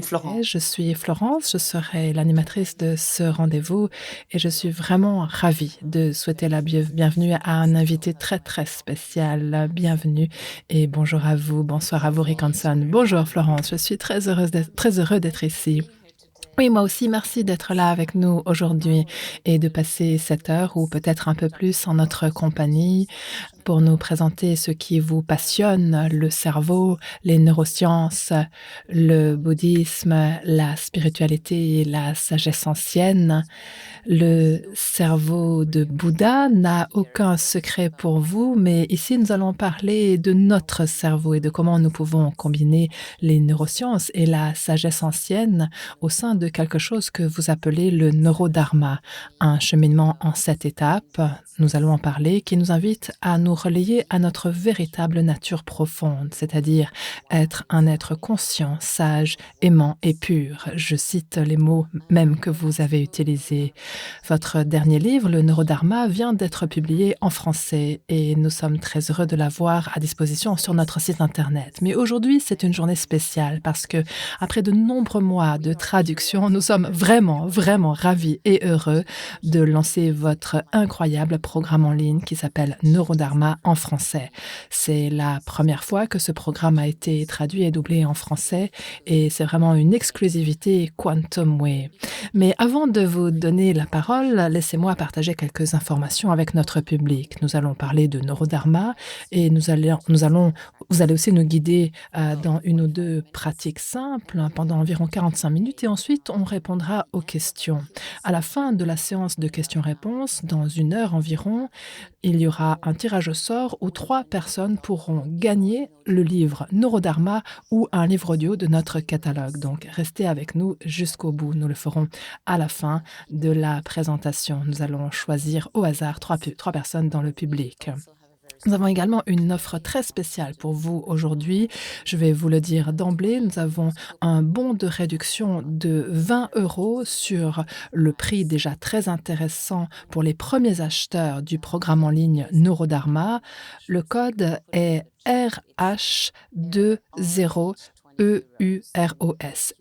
Je suis Florence, je serai l'animatrice de ce rendez-vous et je suis vraiment ravie de souhaiter la bienvenue à un invité très, très spécial. Bienvenue et bonjour à vous, bonsoir à vous, Rick Hanson. Bonjour Florence, je suis très heureux d'être ici. Oui, moi aussi, merci d'être là avec nous aujourd'hui et de passer cette heure ou peut-être un peu plus en notre compagnie pour nous présenter ce qui vous passionne, le cerveau, les neurosciences, le bouddhisme, la spiritualité et la sagesse ancienne. Le cerveau de Bouddha n'a aucun secret pour vous, mais ici nous allons parler de notre cerveau et de comment nous pouvons combiner les neurosciences et la sagesse ancienne au sein de quelque chose que vous appelez le neurodharma, un cheminement en 7 étapes, nous allons en parler, qui nous invite à nous relier à notre véritable nature profonde, c'est-à-dire être un être conscient, sage, aimant et pur. Je cite les mots même que vous avez utilisés. Votre dernier livre, le Neurodharma, vient d'être publié en français et nous sommes très heureux de l'avoir à disposition sur notre site internet. Mais aujourd'hui, c'est une journée spéciale parce que, après de nombreux mois de traduction, nous sommes vraiment, vraiment ravis et heureux de lancer votre incroyable programme en ligne qui s'appelle Neurodharma en français. C'est la première fois que ce programme a été traduit et doublé en français et c'est vraiment une exclusivité Quantum Way. Mais avant de vous donner la parole, laissez-moi partager quelques informations avec notre public. Nous allons parler de Neurodharma et vous allez aussi nous guider dans une ou deux pratiques simples pendant environ 45 minutes et ensuite on répondra aux questions. À la fin de la séance de questions-réponses, dans 1 heure environ, il y aura un tirage au sort où 3 personnes pourront gagner le livre Neurodharma ou un livre audio de notre catalogue. Donc, restez avec nous jusqu'au bout. Nous le ferons à la fin de la présentation. Nous allons choisir au hasard 3 personnes dans le public. Nous avons également une offre très spéciale pour vous aujourd'hui. Je vais vous le dire d'emblée, nous avons un bon de réduction de 20 € sur le prix déjà très intéressant pour les premiers acheteurs du programme en ligne Neurodharma. Le code est RH20EUROS,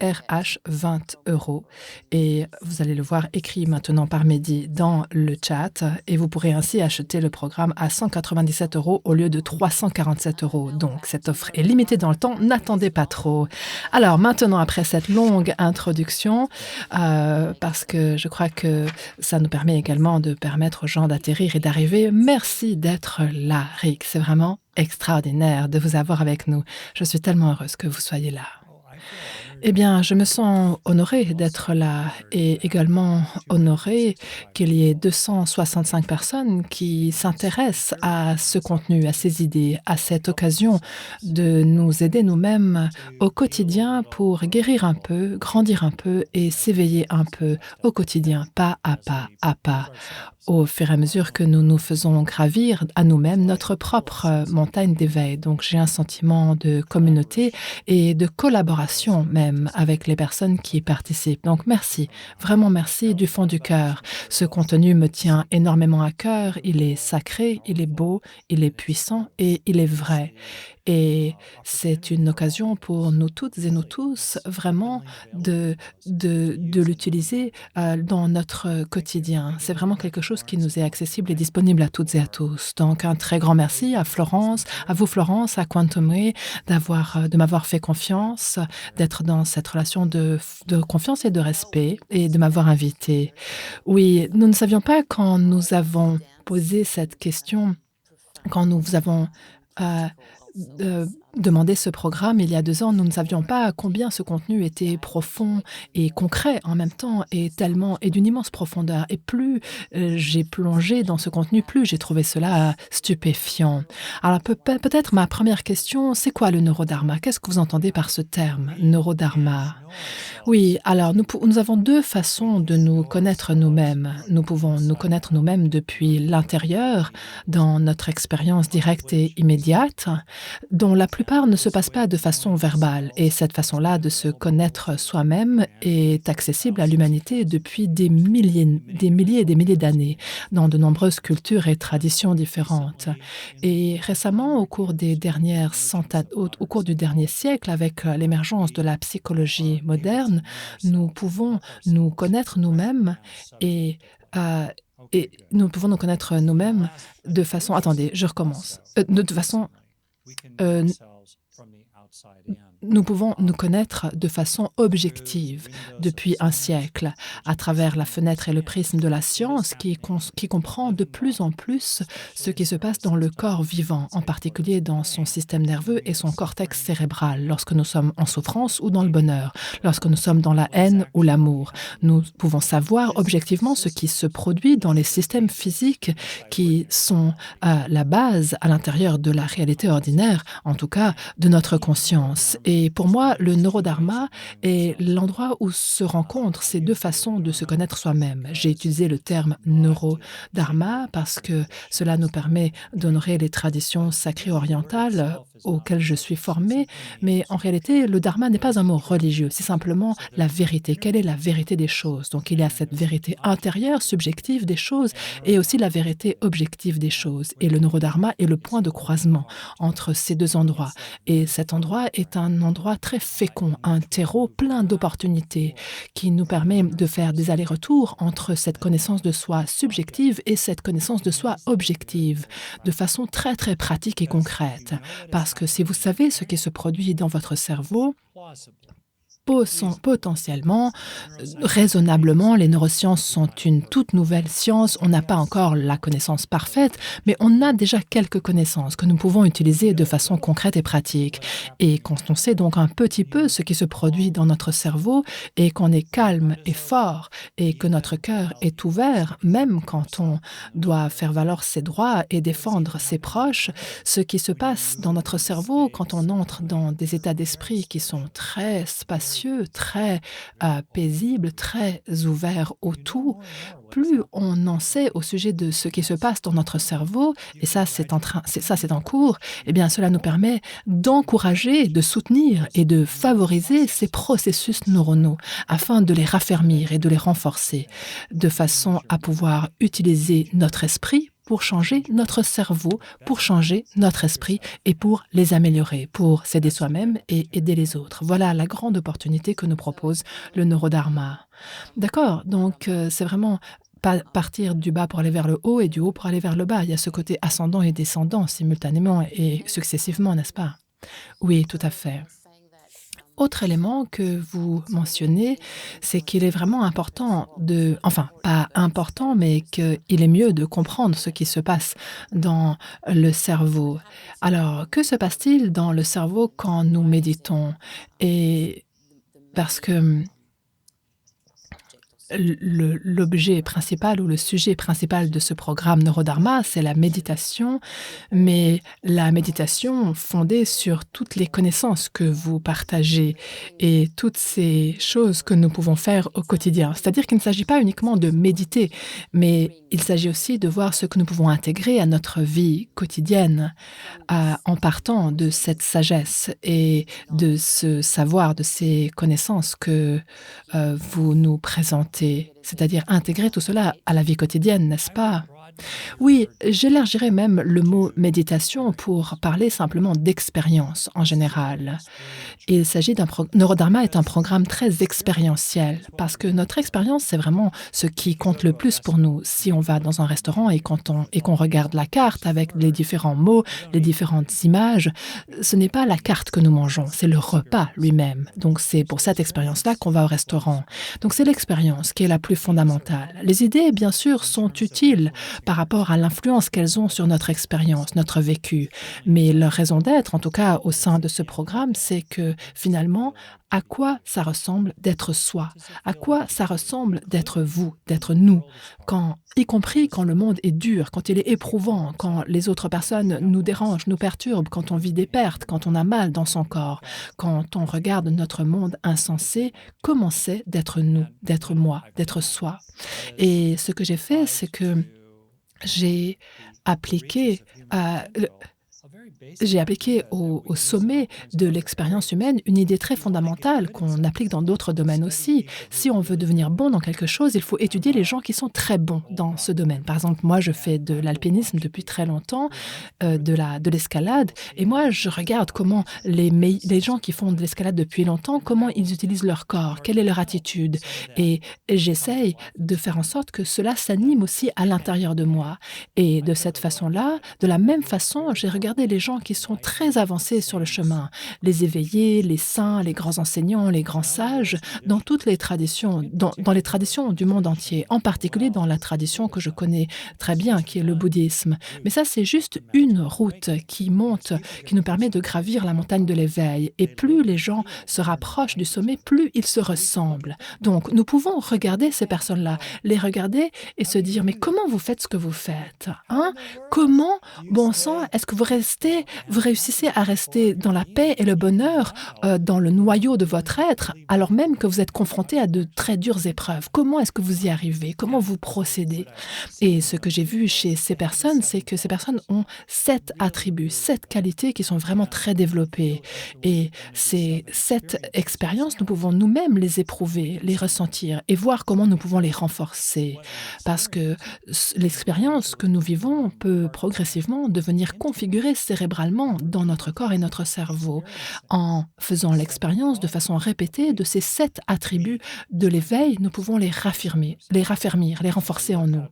RH 20 € et vous allez le voir écrit maintenant par Mehdi dans le chat et vous pourrez ainsi acheter le programme à 197 € au lieu de 347 €. Donc cette offre est limitée dans le temps, n'attendez pas trop. Alors maintenant, après cette longue introduction, parce que je crois que ça nous permet également de permettre aux gens d'atterrir et d'arriver, merci d'être là, Rick, c'est vraiment extraordinaire de vous avoir avec nous. Je suis tellement heureuse que vous soyez là. Eh bien, je me sens honorée d'être là et également honorée qu'il y ait 265 personnes qui s'intéressent à ce contenu, à ces idées, à cette occasion de nous aider nous-mêmes au quotidien pour guérir un peu, grandir un peu et s'éveiller un peu au quotidien, pas à pas, au fur et à mesure que nous nous faisons gravir à nous-mêmes notre propre montagne d'éveil. Donc j'ai un sentiment de communauté et de collaboration même avec les personnes qui y participent. Donc merci, vraiment merci du fond du cœur. Ce contenu me tient énormément à cœur, il est sacré, il est beau, il est puissant et il est vrai. Et c'est une occasion pour nous toutes et nous tous vraiment de l'utiliser dans notre quotidien. C'est vraiment quelque chose qui nous est accessible et disponible à toutes et à tous. Donc un très grand merci à Florence, à vous Florence, à Quantum Way, de m'avoir fait confiance, d'être dans cette relation de confiance et de respect et de m'avoir invité. Oui, nous ne savions pas quand nous avons posé cette question, quand nous avons demandé ce programme il y a 2 ans, nous ne savions pas combien ce contenu était profond et concret en même temps et d'une immense profondeur. Et plus j'ai plongé dans ce contenu, plus j'ai trouvé cela stupéfiant. Alors peut-être ma première question, c'est quoi le neurodharma? Qu'est-ce que vous entendez par ce terme, neurodharma? Oui, alors nous avons 2 façons de nous connaître nous-mêmes. Nous pouvons nous connaître nous-mêmes depuis l'intérieur, dans notre expérience directe et immédiate, dont la plupart ne se passent pas de façon verbale. Et cette façon-là de se connaître soi-même est accessible à l'humanité depuis des milliers et des milliers d'années, dans de nombreuses cultures et traditions différentes. Et récemment, au cours des dernières au cours du dernier siècle, avec l'émergence de la psychologie moderne, nous pouvons nous connaître nous-mêmes et, heu nous pouvons nous connaître nous-mêmes de façon attendez, je recommence. De façon, heu nous pouvons nous connaître de façon objective depuis un siècle, à travers la fenêtre et le prisme de la science qui comprend de plus en plus ce qui se passe dans le corps vivant, en particulier dans son système nerveux et son cortex cérébral, lorsque nous sommes en souffrance ou dans le bonheur, lorsque nous sommes dans la haine ou l'amour. Nous pouvons savoir objectivement ce qui se produit dans les systèmes physiques qui sont la base à l'intérieur de la réalité ordinaire, en tout cas de notre conscience. Et pour moi, le neurodharma est l'endroit où se rencontrent ces 2 façons de se connaître soi-même. J'ai utilisé le terme neurodharma parce que cela nous permet d'honorer les traditions sacrées orientales auxquelles je suis formée, mais en réalité, le dharma n'est pas un mot religieux, c'est simplement la vérité. Quelle est la vérité des choses? Donc il y a cette vérité intérieure, subjective des choses et aussi la vérité objective des choses. Et le neurodharma est le point de croisement entre ces 2 endroits. Et cet endroit est un endroit très fécond, un terreau plein d'opportunités qui nous permet de faire des allers-retours entre cette connaissance de soi subjective et cette connaissance de soi objective, de façon très, très pratique et concrète. Parce que si vous savez ce qui se produit dans votre cerveau, potentiellement, raisonnablement, les neurosciences sont une toute nouvelle science. On n'a pas encore la connaissance parfaite, mais on a déjà quelques connaissances que nous pouvons utiliser de façon concrète et pratique. Et quand on sait donc un petit peu ce qui se produit dans notre cerveau et qu'on est calme et fort et que notre cœur est ouvert, même quand on doit faire valoir ses droits et défendre ses proches, ce qui se passe dans notre cerveau quand on entre dans des états d'esprit qui sont très spacieux, très, paisibles, très ouverts au tout, plus on en sait au sujet de ce qui se passe dans notre cerveau et ça c'est en cours, eh bien cela nous permet d'encourager, de soutenir et de favoriser ces processus neuronaux afin de les raffermir et de les renforcer, de façon à pouvoir utiliser notre esprit pour changer notre cerveau, pour changer notre esprit et pour les améliorer, pour s'aider soi-même et aider les autres. Voilà la grande opportunité que nous propose le neurodharma. D'accord, donc c'est vraiment pas partir du bas pour aller vers le haut et du haut pour aller vers le bas. Il y a ce côté ascendant et descendant simultanément et successivement, n'est-ce pas? Oui, tout à fait. Autre élément que vous mentionnez, c'est qu'il est vraiment important de enfin, pas important, mais qu'il est mieux de comprendre ce qui se passe dans le cerveau. Alors, que se passe-t-il dans le cerveau quand nous méditons? Et parce que l'objet principal ou le sujet principal de ce programme Neurodharma, c'est la méditation, mais la méditation fondée sur toutes les connaissances que vous partagez et toutes ces choses que nous pouvons faire au quotidien. C'est-à-dire qu'il ne s'agit pas uniquement de méditer, mais il s'agit aussi de voir ce que nous pouvons intégrer à notre vie quotidienne, en partant de cette sagesse et de ce savoir, de ces connaissances que vous nous présentez, c'est-à-dire intégrer tout cela à la vie quotidienne, n'est-ce pas? Oui, j'élargirais même le mot méditation pour parler simplement d'expérience en général. Il s'agit Neurodharma est un programme très expérientiel parce que notre expérience, c'est vraiment ce qui compte le plus pour nous. Si on va dans un restaurant et qu'on regarde la carte avec les différents mots, les différentes images, ce n'est pas la carte que nous mangeons, c'est le repas lui-même. Donc c'est pour cette expérience-là qu'on va au restaurant. Donc c'est l'expérience qui est la plus fondamentale. Les idées, bien sûr, sont utiles par rapport à l'influence qu'elles ont sur notre expérience, notre vécu. Mais leur raison d'être, en tout cas au sein de ce programme, c'est que finalement, à quoi ça ressemble d'être soi? À quoi ça ressemble d'être vous, d'être nous? Quand, y compris quand le monde est dur, quand il est éprouvant, quand les autres personnes nous dérangent, nous perturbent, quand on vit des pertes, quand on a mal dans son corps, quand on regarde notre monde insensé, comment c'est d'être nous, d'être moi, d'être soi? Et ce que j'ai fait, c'est que j'ai appliqué, J'ai appliqué au sommet de l'expérience humaine une idée très fondamentale qu'on applique dans d'autres domaines aussi. Si on veut devenir bon dans quelque chose, il faut étudier les gens qui sont très bons dans ce domaine. Par exemple, moi, je fais de l'alpinisme depuis très longtemps, de l'escalade et moi, je regarde comment les gens qui font de l'escalade depuis longtemps, comment ils utilisent leur corps, quelle est leur attitude et j'essaye de faire en sorte que cela s'anime aussi à l'intérieur de moi et de cette façon-là, de la même façon, j'ai regardé les gens qui sont très avancés sur le chemin, les éveillés, les saints, les grands enseignants, les grands sages, dans toutes les traditions, dans les traditions du monde entier, en particulier dans la tradition que je connais très bien, qui est le bouddhisme. Mais ça, c'est juste une route qui monte, qui nous permet de gravir la montagne de l'éveil. Et plus les gens se rapprochent du sommet, plus ils se ressemblent. Donc, nous pouvons regarder ces personnes-là, les regarder et se dire, mais comment vous faites ce que vous faites, hein? Comment, bon sang, est-ce que vous réussissez à rester dans la paix et le bonheur, dans le noyau de votre être, alors même que vous êtes confronté à de très dures épreuves? Comment est-ce que vous y arrivez? Comment vous procédez? Et ce que j'ai vu chez ces personnes, c'est que ces personnes ont 7 attributs, 7 qualités qui sont vraiment très développées et ces 7 expériences, nous pouvons nous-mêmes les éprouver, les ressentir et voir comment nous pouvons les renforcer. Parce que l'expérience que nous vivons peut progressivement devenir configurée cérébralement dans notre corps et notre cerveau en faisant l'expérience de façon répétée de ces 7 attributs de l'éveil, nous pouvons les raffermir, les renforcer en nous.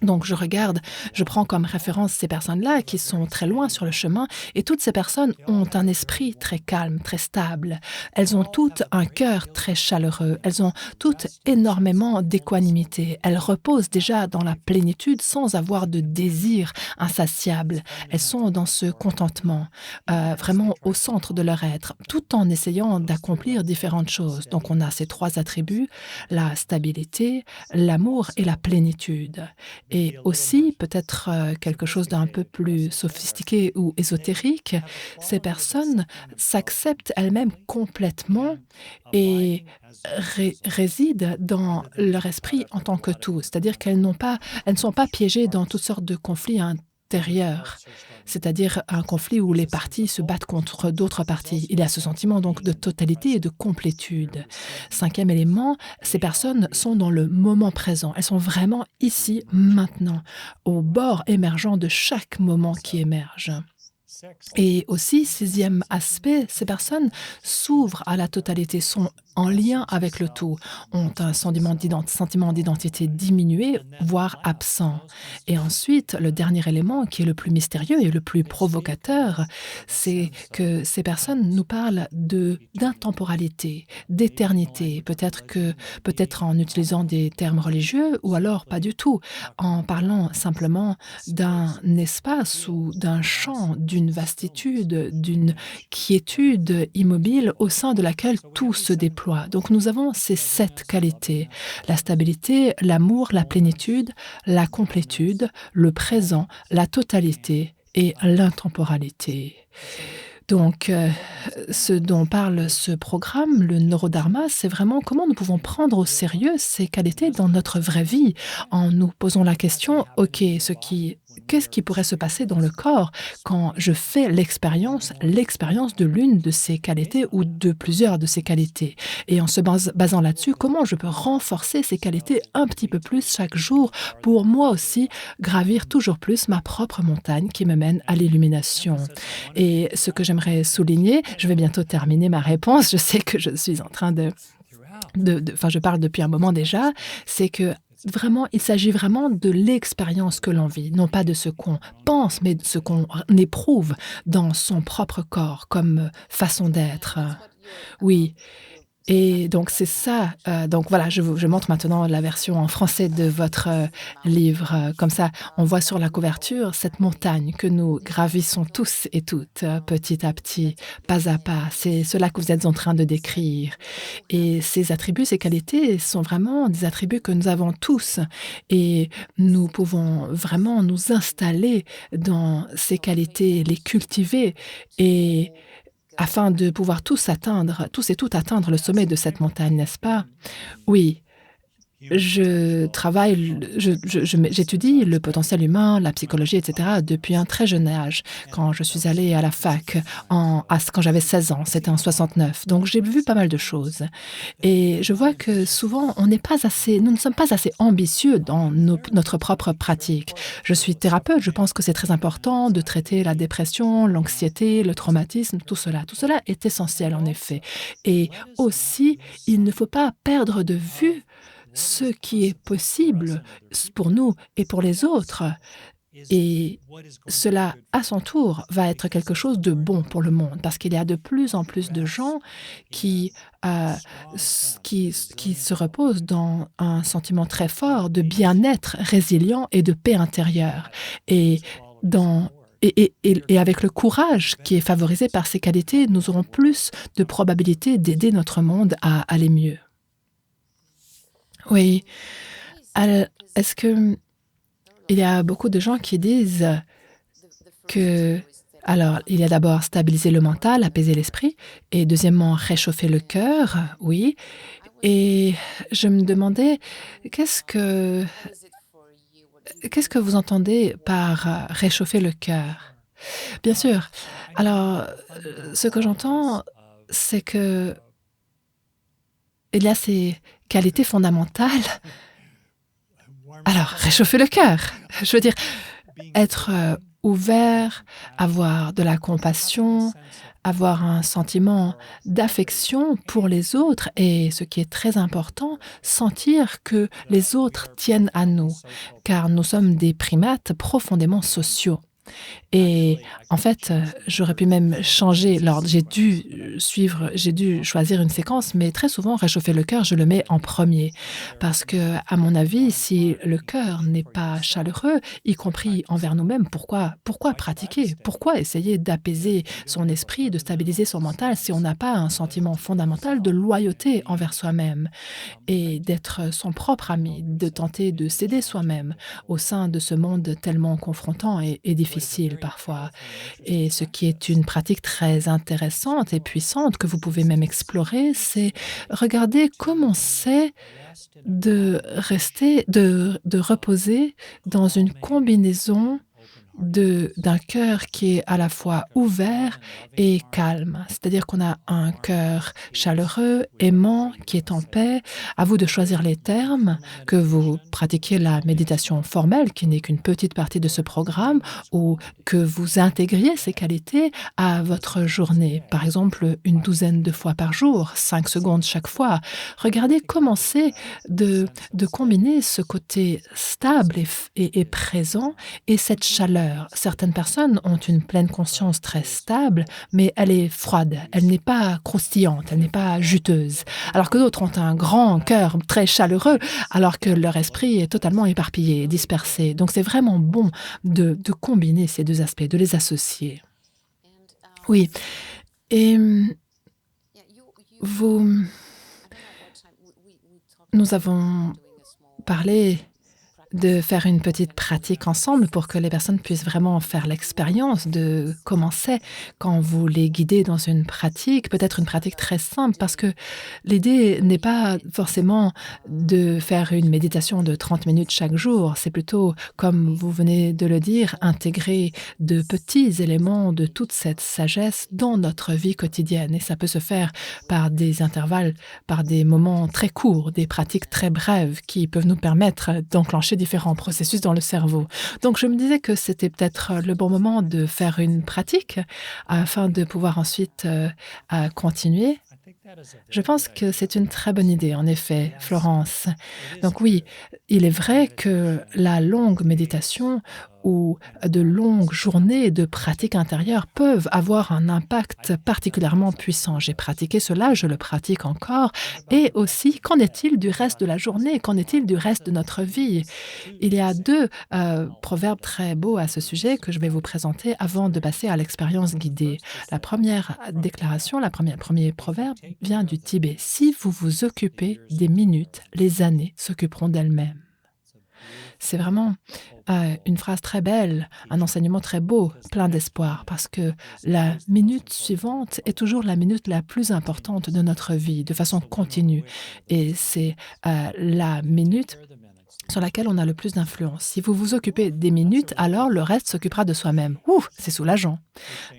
Donc je prends comme référence ces personnes-là qui sont très loin sur le chemin et toutes ces personnes ont un esprit très calme, très stable. Elles ont toutes un cœur très chaleureux. Elles ont toutes énormément d'équanimité. Elles reposent déjà dans la plénitude sans avoir de désir insatiable. Elles sont dans ce contentement, vraiment au centre de leur être, tout en essayant d'accomplir différentes choses. Donc on a ces 3 attributs, la stabilité, l'amour et la plénitude. Et aussi, peut-être, quelque chose d'un peu plus sophistiqué ou ésotérique, ces personnes s'acceptent elles-mêmes complètement et résident dans leur esprit en tant que tout. C'est-à-dire elles ne sont pas piégées dans toutes sortes de conflits intérieurs, c'est-à-dire un conflit où les parties se battent contre d'autres parties. Il y a ce sentiment donc de totalité et de complétude. 5e élément, ces personnes sont dans le moment présent. Elles sont vraiment ici, maintenant, au bord émergent de chaque moment qui émerge. Et aussi, 6e aspect, ces personnes s'ouvrent à la totalité, sont en lien avec le tout, ont un sentiment d'identité diminué, voire absent. Et ensuite, le dernier élément, qui est le plus mystérieux et le plus provocateur, c'est que ces personnes nous parlent d'intemporalité, d'éternité, peut-être en utilisant des termes religieux ou alors pas du tout, en parlant simplement d'un espace ou d'un champ, d'une vastitude, d'une quiétude immobile au sein de laquelle tout se déploie. Donc nous avons ces 7 qualités, la stabilité, l'amour, la plénitude, la complétude, le présent, la totalité et l'intemporalité. Donc, ce dont parle ce programme, le Neurodharma, c'est vraiment comment nous pouvons prendre au sérieux ces qualités dans notre vraie vie, en nous posant la question: «OK, qu'est-ce qui pourrait se passer dans le corps quand je fais l'expérience de l'une de ces qualités ou de plusieurs de ces qualités?» Et en se basant là-dessus, comment je peux renforcer ces qualités un petit peu plus chaque jour pour moi aussi gravir toujours plus ma propre montagne qui me mène à l'illumination. Et ce que j'aimerais souligner, je vais bientôt terminer ma réponse, je sais que je suis en train enfin, je parle depuis un moment déjà, c'est que vraiment, il s'agit vraiment de l'expérience que l'on vit, non pas de ce qu'on pense, mais de ce qu'on éprouve dans son propre corps comme façon d'être. Oui. Et donc c'est ça, donc voilà, je montre maintenant la version en français de votre, livre, comme ça on voit sur la couverture cette montagne que nous gravissons tous et toutes, petit à petit, pas à pas. C'est cela que vous êtes en train de décrire et ces attributs, ces qualités sont vraiment des attributs que nous avons tous et nous pouvons vraiment nous installer dans ces qualités, les cultiver et afin de pouvoir tous et toutes atteindre le sommet de cette montagne, n'est-ce pas? Oui, Je travaille j'étudie le potentiel humain, la psychologie et cetera depuis un très jeune âge. Quand je suis allée à la fac quand j'avais 16 ans, c'était en 69. Donc j'ai vu pas mal de choses et je vois que souvent nous ne sommes pas assez ambitieux dans notre propre pratique. Je suis thérapeute, je pense que c'est très important de traiter la dépression, l'anxiété, le traumatisme, tout cela. Tout cela est essentiel en effet et aussi, il ne faut pas perdre de vue ce qui est possible pour nous et pour les autres. Et cela, à son tour, va être quelque chose de bon pour le monde, parce qu'il y a de plus en plus de gens qui, qui se reposent dans un sentiment très fort de bien-être résilient et de paix intérieure. Et, dans, et avec le courage qui est favorisé par ces qualités, nous aurons plus de probabilités d'aider notre monde à aller mieux. Oui. Est-ce que il y a beaucoup de gens qui disent que alors, il y a d'abord stabiliser le mental, apaiser l'esprit et deuxièmement réchauffer le cœur, oui. Et je me demandais qu'est-ce que qu'est-ce que vous entendez par, réchauffer le cœur? Bien sûr. Alors, ce que j'entends, c'est qu'il y a ces qualités fondamentales. Alors, réchauffer le cœur, je veux dire être, ouvert, avoir de la compassion, avoir un sentiment d'affection pour les autres et ce qui est très important, sentir que les autres tiennent à nous, car nous sommes des primates profondément sociaux. Et en fait, j'aurais pu même changer l'ordre. J'ai dû choisir une séquence, mais très souvent, réchauffer le cœur, je le mets en premier. Parce que, à mon avis, si le cœur n'est pas chaleureux, y compris envers nous-mêmes, pourquoi pratiquer? Pourquoi essayer d'apaiser son esprit, de stabiliser son mental si on n'a pas un sentiment fondamental de loyauté envers soi-même et d'être son propre ami, de tenter de s'aider soi-même au sein de ce monde tellement confrontant et difficile parfois. Et ce qui est une pratique très intéressante et puissante que vous pouvez même explorer, c'est regarder comment c'est de reposer dans une combinaison d'un cœur qui est à la fois ouvert et calme. C'est-à-dire qu'on a un cœur chaleureux, aimant, qui est en paix. À vous de choisir les termes, que vous pratiquiez la méditation formelle, qui n'est qu'une petite partie de ce programme, ou que vous intégriez ces qualités à votre journée. Par exemple, une douzaine de fois par jour, 5 secondes chaque fois. Regardez comment c'est de combiner ce côté stable et présent et cette chaleur. Certaines personnes ont une pleine conscience très stable, mais elle est froide, elle n'est pas croustillante, elle n'est pas juteuse. Alors que d'autres ont un grand cœur très chaleureux, alors que leur esprit est totalement éparpillé, dispersé. Donc c'est vraiment bon de combiner ces 2 aspects, de les associer. Oui et vous nous avons parlé de faire une petite pratique ensemble pour que les personnes puissent vraiment faire l'expérience de comment c'est quand vous les guidez dans une pratique, peut-être une pratique très simple parce que l'idée n'est pas forcément de faire une méditation de 30 minutes chaque jour, c'est plutôt, comme vous venez de le dire, intégrer de petits éléments de toute cette sagesse dans notre vie quotidienne et ça peut se faire par des intervalles, par des moments très courts, des pratiques très brèves qui peuvent nous permettre d'enclencher différents processus dans le cerveau. Donc je me disais que c'était peut-être le bon moment de faire une pratique afin de pouvoir ensuite, continuer. Je pense que c'est une très bonne idée, en effet, Florence. Donc oui, il est vrai que la longue méditation ou de longues journées de pratique intérieure peuvent avoir un impact particulièrement puissant. J'ai pratiqué cela, je le pratique encore. Et aussi, qu'en est-il du reste de la journée? Qu'en est-il du reste de notre vie? Il y a 2 proverbes très beaux à ce sujet que je vais vous présenter avant de passer à l'expérience guidée. La première déclaration, premier proverbe vient du Tibet: «Si vous vous occupez des minutes, les années s'occuperont d'elles-mêmes». C'est vraiment, une phrase très belle, un enseignement très beau, plein d'espoir, parce que la minute suivante est toujours la minute la plus importante de notre vie, de façon continue et c'est, la minute sur laquelle on a le plus d'influence. Si vous vous occupez des minutes, alors le reste s'occupera de soi-même. Ouh, c'est soulageant.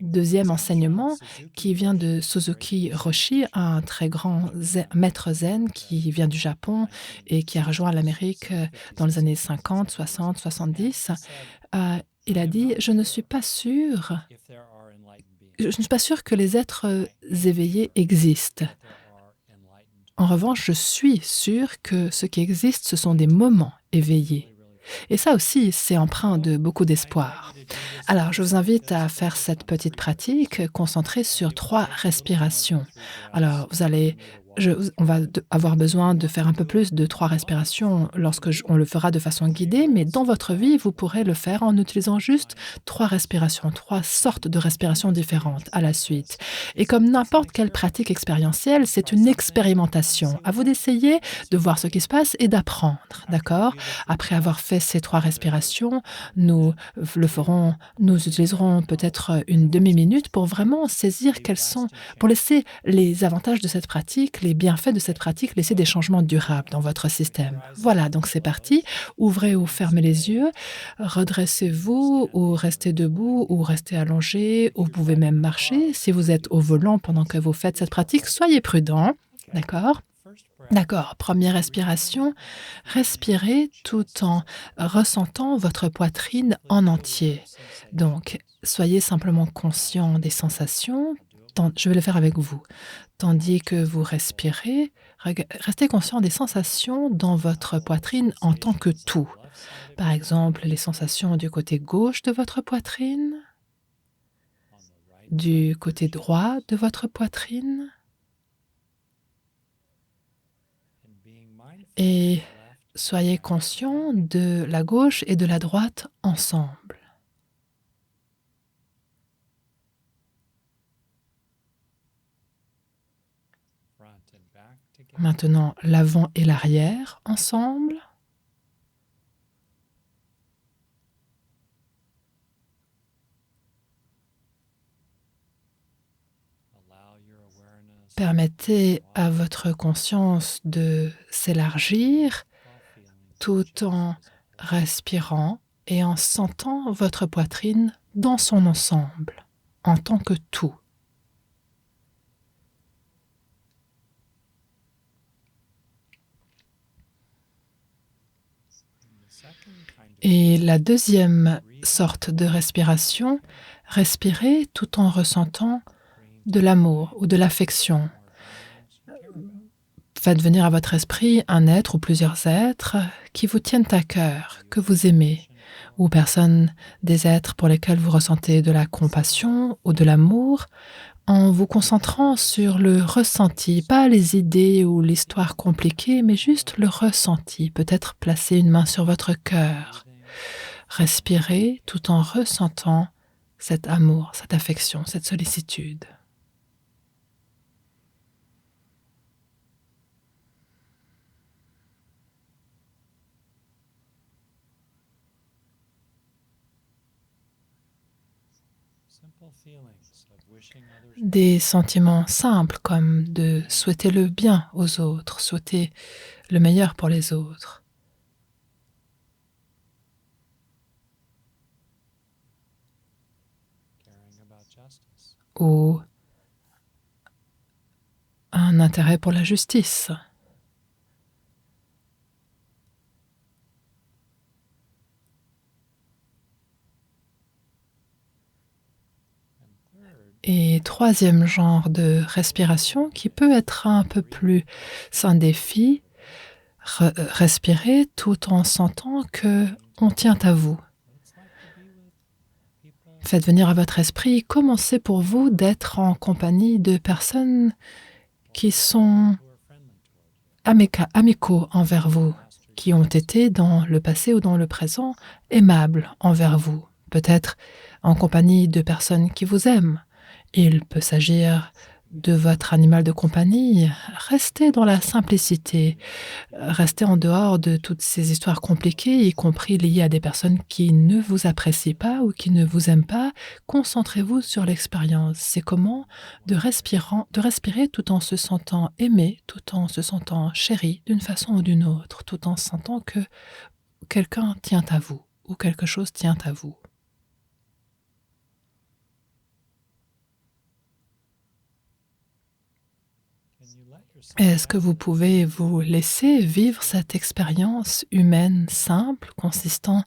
Deuxième enseignement qui vient de Suzuki Roshi, un très grand maître zen qui vient du Japon et qui a rejoint l'Amérique dans les années 50, 60, 70. Il a dit, je ne suis pas sûr que les êtres éveillés existent. En revanche, je suis sûr que ce qui existe, ce sont des moments éveillés. Et ça aussi, c'est empreint de beaucoup d'espoir. Alors, je vous invite à faire cette petite pratique concentrée sur 3 respirations. Alors, on va avoir besoin de faire un peu plus de 3 respirations lorsque on le fera de façon guidée, mais dans votre vie, vous pourrez le faire en utilisant juste 3 respirations, 3 sortes de respirations différentes à la suite. Et comme n'importe quelle pratique expérientielle, c'est une expérimentation. À vous d'essayer, de voir ce qui se passe et d'apprendre, d'accord? Après avoir fait ces 3 respirations, nous utiliserons peut-être une demi-minute pour vraiment saisir pour laisser les avantages de cette pratique, les bienfaits de cette pratique, laisser des changements durables dans votre système. Voilà, donc c'est parti. Ouvrez ou fermez les yeux, redressez-vous ou restez debout ou restez allongé ou vous pouvez même marcher. Si vous êtes au volant pendant que vous faites cette pratique, soyez prudent, d'accord? D'accord, première respiration, respirez tout en ressentant votre poitrine en entier. Donc, soyez simplement conscient des sensations. Je vais le faire avec vous. Tandis que vous respirez, restez conscient des sensations dans votre poitrine en tant que tout. Par exemple, les sensations du côté gauche de votre poitrine, du côté droit de votre poitrine. Et soyez conscient de la gauche et de la droite ensemble. Maintenant, l'avant et l'arrière ensemble. Permettez à votre conscience de s'élargir tout en respirant et en sentant votre poitrine dans son ensemble, en tant que tout. Et la deuxième sorte de respiration, respirez tout en ressentant de l'amour ou de l'affection. Faites venir à votre esprit un être ou plusieurs êtres qui vous tiennent à cœur, que vous aimez, ou des êtres pour lesquels vous ressentez de la compassion ou de l'amour, en vous concentrant sur le ressenti, pas les idées ou l'histoire compliquée, mais juste le ressenti. Peut-être placer une main sur votre cœur. Respirez tout en ressentant cet amour, cette affection, cette sollicitude. Des sentiments simples comme de souhaiter le bien aux autres, souhaiter le meilleur pour les autres. Ou un intérêt pour la justice. Et troisième genre de respiration qui peut être un peu plus un défi, respirez tout en sentant que on tient à vous. Faites venir à votre esprit comment c'est pour vous d'être en compagnie de personnes qui sont amicaux envers vous, qui ont été dans le passé ou dans le présent aimables envers vous, peut-être en compagnie de personnes qui vous aiment. Il peut s'agir de votre animal de compagnie, restez dans la simplicité, restez en dehors de toutes ces histoires compliquées, y compris liées à des personnes qui ne vous apprécient pas ou qui ne vous aiment pas. Concentrez-vous sur l'expérience. C'est comment de respirer tout en se sentant aimé, tout en se sentant chéri d'une façon ou d'une autre, tout en sentant que quelqu'un tient à vous ou quelque chose tient à vous. Est-ce que vous pouvez vous laisser vivre cette expérience humaine simple consistant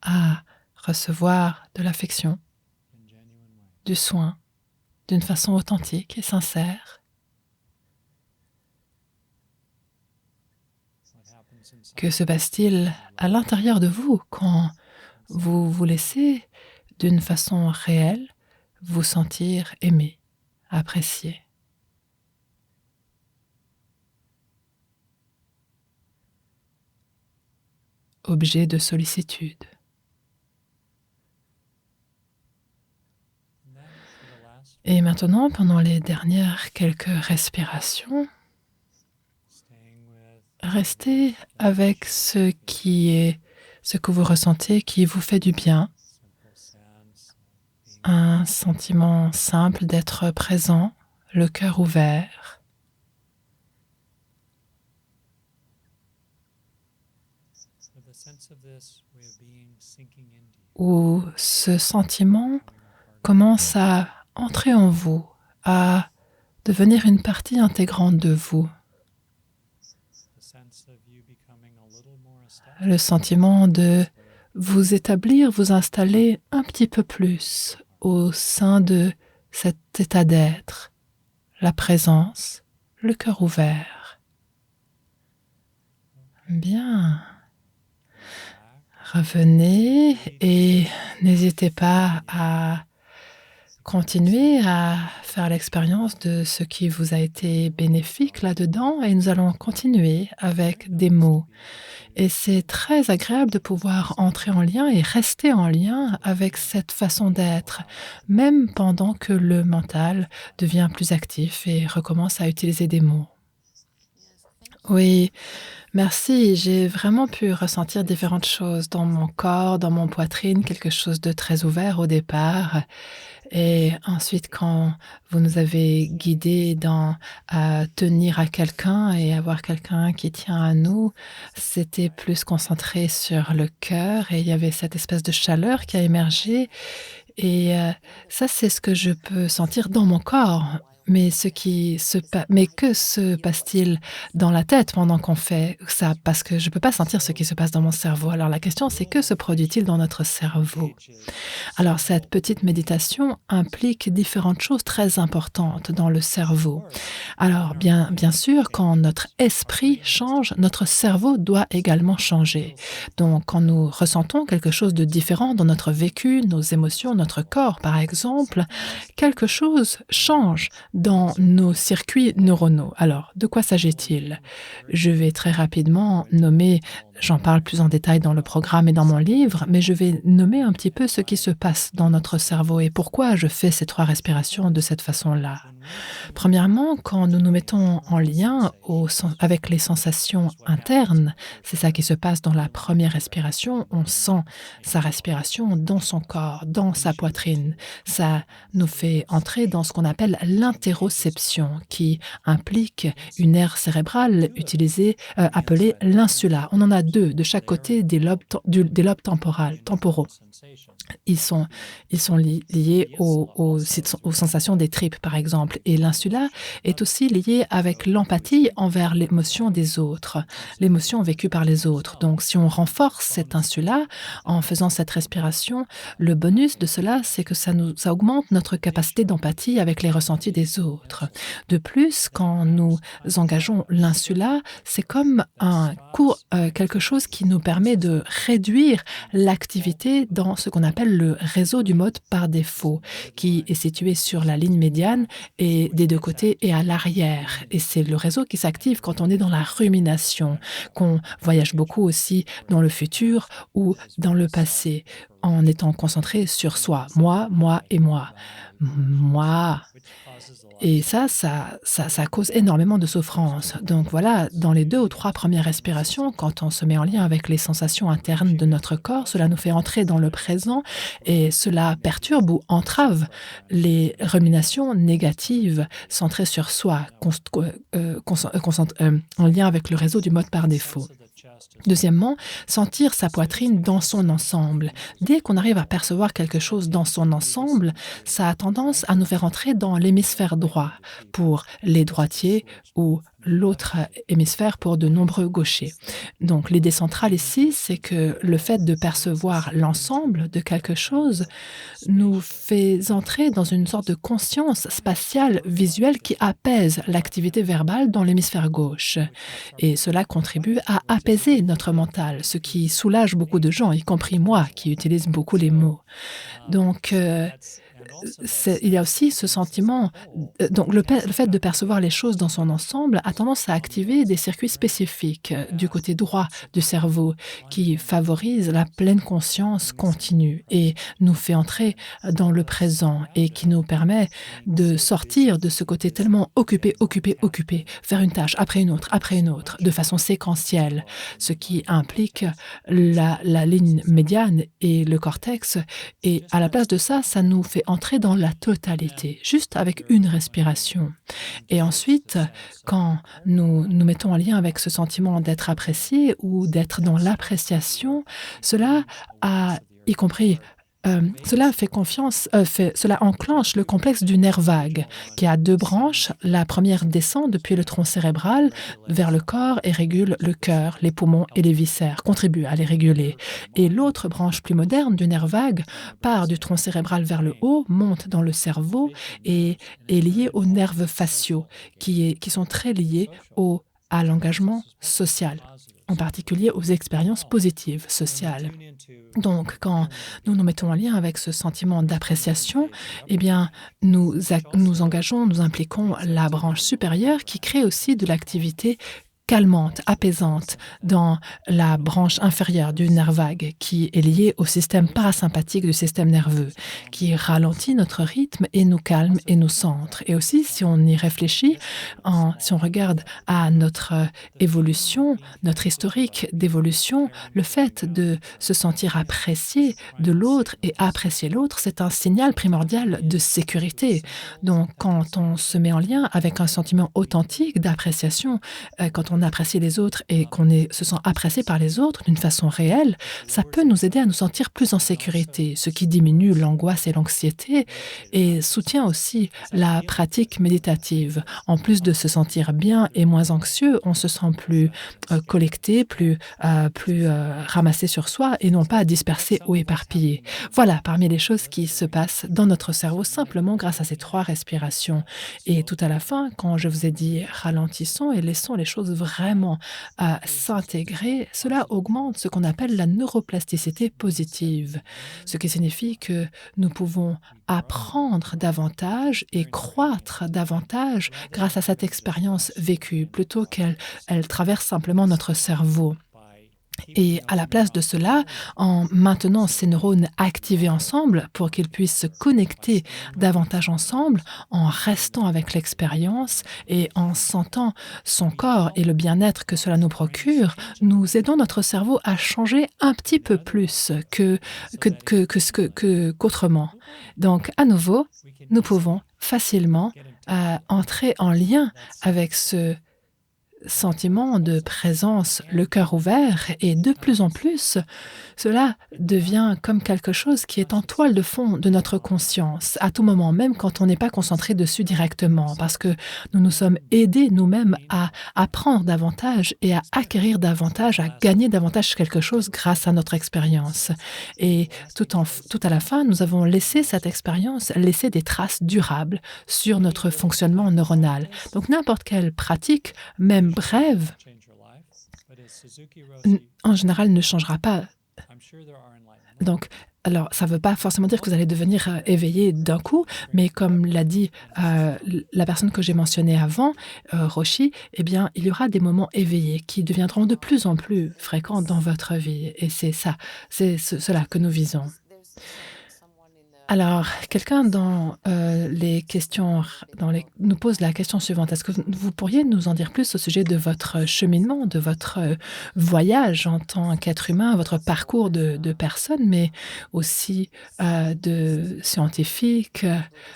à recevoir de l'affection, du soin, d'une façon authentique et sincère? Que se passe-t-il à l'intérieur de vous quand vous vous laissez, d'une façon réelle, vous sentir aimé, apprécié? Objet de sollicitude. Et maintenant, pendant les dernières quelques respirations, restez avec ce que vous ressentez qui vous fait du bien, un sentiment simple d'être présent, le cœur ouvert. Où ce sentiment commence à entrer en vous, à devenir une partie intégrante de vous. Le sentiment de vous établir, vous installer un petit peu plus au sein de cet état d'être, la présence, le cœur ouvert. Bien. Revenez et n'hésitez pas à continuer à faire l'expérience de ce qui vous a été bénéfique là-dedans et nous allons continuer avec des mots. Et c'est très agréable de pouvoir entrer en lien et rester en lien avec cette façon d'être, même pendant que le mental devient plus actif et recommence à utiliser des mots. Oui, merci. J'ai vraiment pu ressentir différentes choses dans mon corps, dans mon poitrine, quelque chose de très ouvert au départ. Et ensuite, quand vous nous avez guidés dans tenir à quelqu'un et avoir quelqu'un qui tient à nous, c'était plus concentré sur le cœur et il y avait cette espèce de chaleur qui a émergé et ça, c'est ce que je peux sentir dans mon corps. Mais que se passe-t-il dans la tête pendant qu'on fait ça? Parce que je ne peux pas sentir ce qui se passe dans mon cerveau. Alors la question, c'est que se produit-il dans notre cerveau? Alors cette petite méditation implique différentes choses très importantes dans le cerveau. Alors bien sûr, quand notre esprit change, notre cerveau doit également changer. Donc quand nous ressentons quelque chose de différent dans notre vécu, nos émotions, notre corps par exemple, quelque chose change dans nos circuits neuronaux. Alors de quoi s'agit-il? Je vais très rapidement nommer, j'en parle plus en détail dans le programme et dans mon livre, mais je vais nommer un petit peu ce qui se passe dans notre cerveau et pourquoi je fais ces 3 respirations de cette façon-là. Premièrement, quand nous nous mettons en lien avec les sensations internes, c'est ça qui se passe dans la première respiration, on sent sa respiration dans son corps, dans sa poitrine. Ça nous fait entrer dans ce qu'on appelle l'interoception, qui implique une aire cérébrale appelée l'insula. On en a 2 de chaque côté des lobes temporaux. Ils sont liés aux sensations des tripes, par exemple. Et l'insula est aussi lié avec l'empathie envers l'émotion des autres, l'émotion vécue par les autres. Donc, si on renforce cette insula en faisant cette respiration, le bonus de cela, c'est que ça augmente notre capacité d'empathie avec les ressentis des autres. De plus, quand nous engageons l'insula, c'est comme quelque chose qui nous permet de réduire l'activité dans ce qu'on appelle le réseau du mode par défaut, qui est situé sur la ligne médiane et des 2 côtés et à l'arrière. Et c'est le réseau qui s'active quand on est dans la rumination, qu'on voyage beaucoup aussi dans le futur ou dans le passé, en étant concentré sur soi. Moi et moi. Moi. Et ça cause énormément de souffrance. Donc voilà, dans les 2 ou 3 premières respirations, quand on se met en lien avec les sensations internes de notre corps, cela nous fait entrer dans le présent et cela perturbe ou entrave les ruminations négatives centrées sur soi, en lien avec le réseau du mode par défaut. Deuxièmement, sentir sa poitrine dans son ensemble. Dès qu'on arrive à percevoir quelque chose dans son ensemble, ça a tendance à nous faire entrer dans l'hémisphère droit pour les droitiers ou l'autre hémisphère pour de nombreux gauchers. Donc l'idée centrale ici, c'est que le fait de percevoir l'ensemble de quelque chose nous fait entrer dans une sorte de conscience spatiale visuelle qui apaise l'activité verbale dans l'hémisphère gauche. Et cela contribue à apaiser notre mental, ce qui soulage beaucoup de gens, y compris moi qui utilise beaucoup les mots. Donc, il y a aussi ce sentiment, donc le fait de percevoir les choses dans son ensemble a tendance à activer des circuits spécifiques, du côté droit du cerveau qui favorisent la pleine conscience continue et nous fait entrer dans le présent et qui nous permet de sortir de ce côté tellement occupé, occupé, occupé, faire une tâche après une autre, de façon séquentielle, ce qui implique la ligne médiane et le cortex et à la place de ça, ça nous fait entrer dans la totalité, juste avec une respiration. Et ensuite, quand nous mettons en lien avec ce sentiment d'être apprécié ou d'être dans l'appréciation, cela a y compris cela fait confiance cela enclenche le complexe du nerf vague, qui a 2 branches. La première descend depuis le tronc cérébral vers le corps et régule le cœur, les poumons et les viscères, contribue à les réguler. Et l'autre branche plus moderne du nerf vague part du tronc cérébral vers le haut, monte dans le cerveau et est liée aux nerves faciaux, qui sont très liés à l'engagement social, en particulier aux expériences positives sociales. Donc, quand nous nous mettons en lien avec ce sentiment d'appréciation, eh bien, nous engageons, nous impliquons la branche supérieure qui crée aussi de l'activité calmante, apaisante dans la branche inférieure du nerf vague qui est liée au système parasympathique du système nerveux, qui ralentit notre rythme et nous calme et nous centre. Et aussi, si on y réfléchit, si on regarde à notre évolution, notre historique d'évolution, le fait de se sentir apprécié de l'autre et apprécier l'autre, c'est un signal primordial de sécurité. Donc, quand on se met en lien avec un sentiment authentique d'appréciation, quand on apprécie les autres et se sent apprécié par les autres d'une façon réelle, ça peut nous aider à nous sentir plus en sécurité, ce qui diminue l'angoisse et l'anxiété et soutient aussi la pratique méditative. En plus de se sentir bien et moins anxieux, on se sent plus collecté, plus ramassé sur soi et non pas dispersé ou éparpillé. Voilà parmi les choses qui se passent dans notre cerveau simplement grâce à ces 3 respirations. Et tout à la fin, quand je vous ai dit ralentissons et laissons les choses vraiment s'intégrer, cela augmente ce qu'on appelle la neuroplasticité positive, ce qui signifie que nous pouvons apprendre davantage et croître davantage grâce à cette expérience vécue, plutôt qu'elle traverse simplement notre cerveau. Et à la place de cela, en maintenant ces neurones activés ensemble pour qu'ils puissent se connecter davantage ensemble, en restant avec l'expérience et en sentant son corps et le bien-être que cela nous procure, nous aidons notre cerveau à changer un petit peu plus qu'autrement. Donc, à nouveau, nous pouvons facilement entrer en lien avec ce sentiment de présence, le cœur ouvert et de plus en plus, cela devient comme quelque chose qui est en toile de fond de notre conscience, à tout moment, même quand on n'est pas concentré dessus directement, parce que nous nous sommes aidés nous-mêmes à apprendre davantage et à acquérir davantage, à gagner davantage quelque chose grâce à notre expérience. Et tout à la fin, nous avons laissé cette expérience laisser des traces durables sur notre fonctionnement neuronal. Donc n'importe quelle pratique, même brève, en général ne changera pas. Donc, alors ça ne veut pas forcément dire que vous allez devenir éveillé d'un coup, mais comme l'a dit la personne que j'ai mentionnée avant, Roshi, eh bien, il y aura des moments éveillés qui deviendront de plus en plus fréquents dans votre vie. Et c'est ça, c'est cela que nous visons. Alors, quelqu'un dans, les questions r dans les nous pose la question suivante: «Est-ce que vous pourriez nous en dire plus au sujet de votre cheminement, de votre, voyage en tant qu'être humain, votre parcours de personne, mais aussi, de scientifique,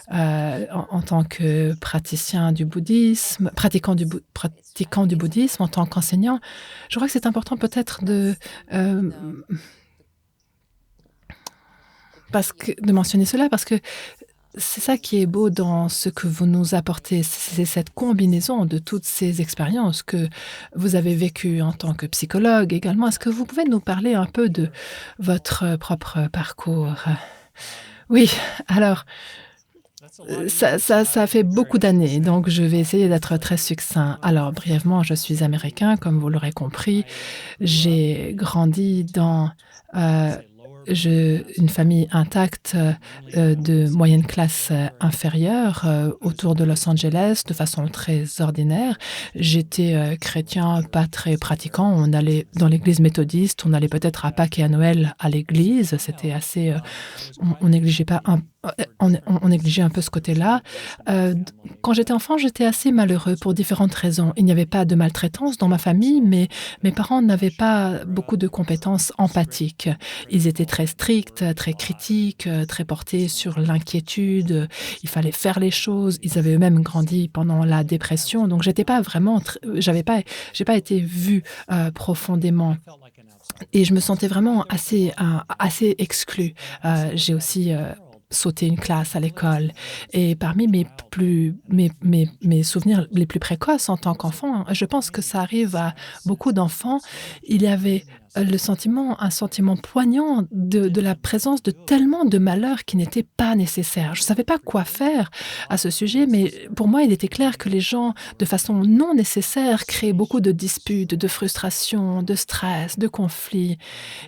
en tant que praticien du bouddhisme, pratiquant du bouddhisme, en tant qu'enseignant?» Je crois que c'est important peut-être hem, de mentionner cela parce que c'est ça qui est beau dans ce que vous nous apportez, c'est cette combinaison de toutes ces expériences que vous avez vécues en tant que psychologue également. Est-ce que vous pouvez nous parler un peu de votre propre parcours? Oui, alors, ça fait beaucoup d'années, donc je vais essayer d'être très succinct. Alors brièvement, je suis américain, comme vous l'aurez compris. J'ai grandi dans, heu, une famille intacte, de moyenne classe, inférieure, autour de Los Angeles, de façon très ordinaire. J'étais, chrétien, pas très pratiquant. On allait dans l'église méthodiste, on allait peut-être à Pâques et à Noël à l'église. C'était assez, on négligeait pas un on négligeait un peu ce côté-là. D Quand j'étais enfant, j'étais assez malheureux pour différentes raisons. Il n'y avait pas de maltraitance dans ma famille, mais mes parents n'avaient pas beaucoup de compétences empathiques. Ils étaient très stricts, très critiques, très portés sur l'inquiétude, il fallait faire les choses. Ils avaient eux-mêmes grandi pendant la dépression, donc j'étais pas vraiment j'ai pas été vue, profondément et je me sentais vraiment assez exclue. J'ai aussi, sauté une classe à l'école et parmi mes souvenirs les plus précoces en tant qu'enfant, je pense que ça arrive à beaucoup d'enfants, il y avait, le sentiment un sentiment poignant de la présence de tellement de malheurs qui n'étaient pas nécessaires. Je ne savais pas quoi faire à ce sujet, mais pour moi, il était clair que les gens, de façon non nécessaire, créaient beaucoup de disputes, de frustrations, de stress, de conflits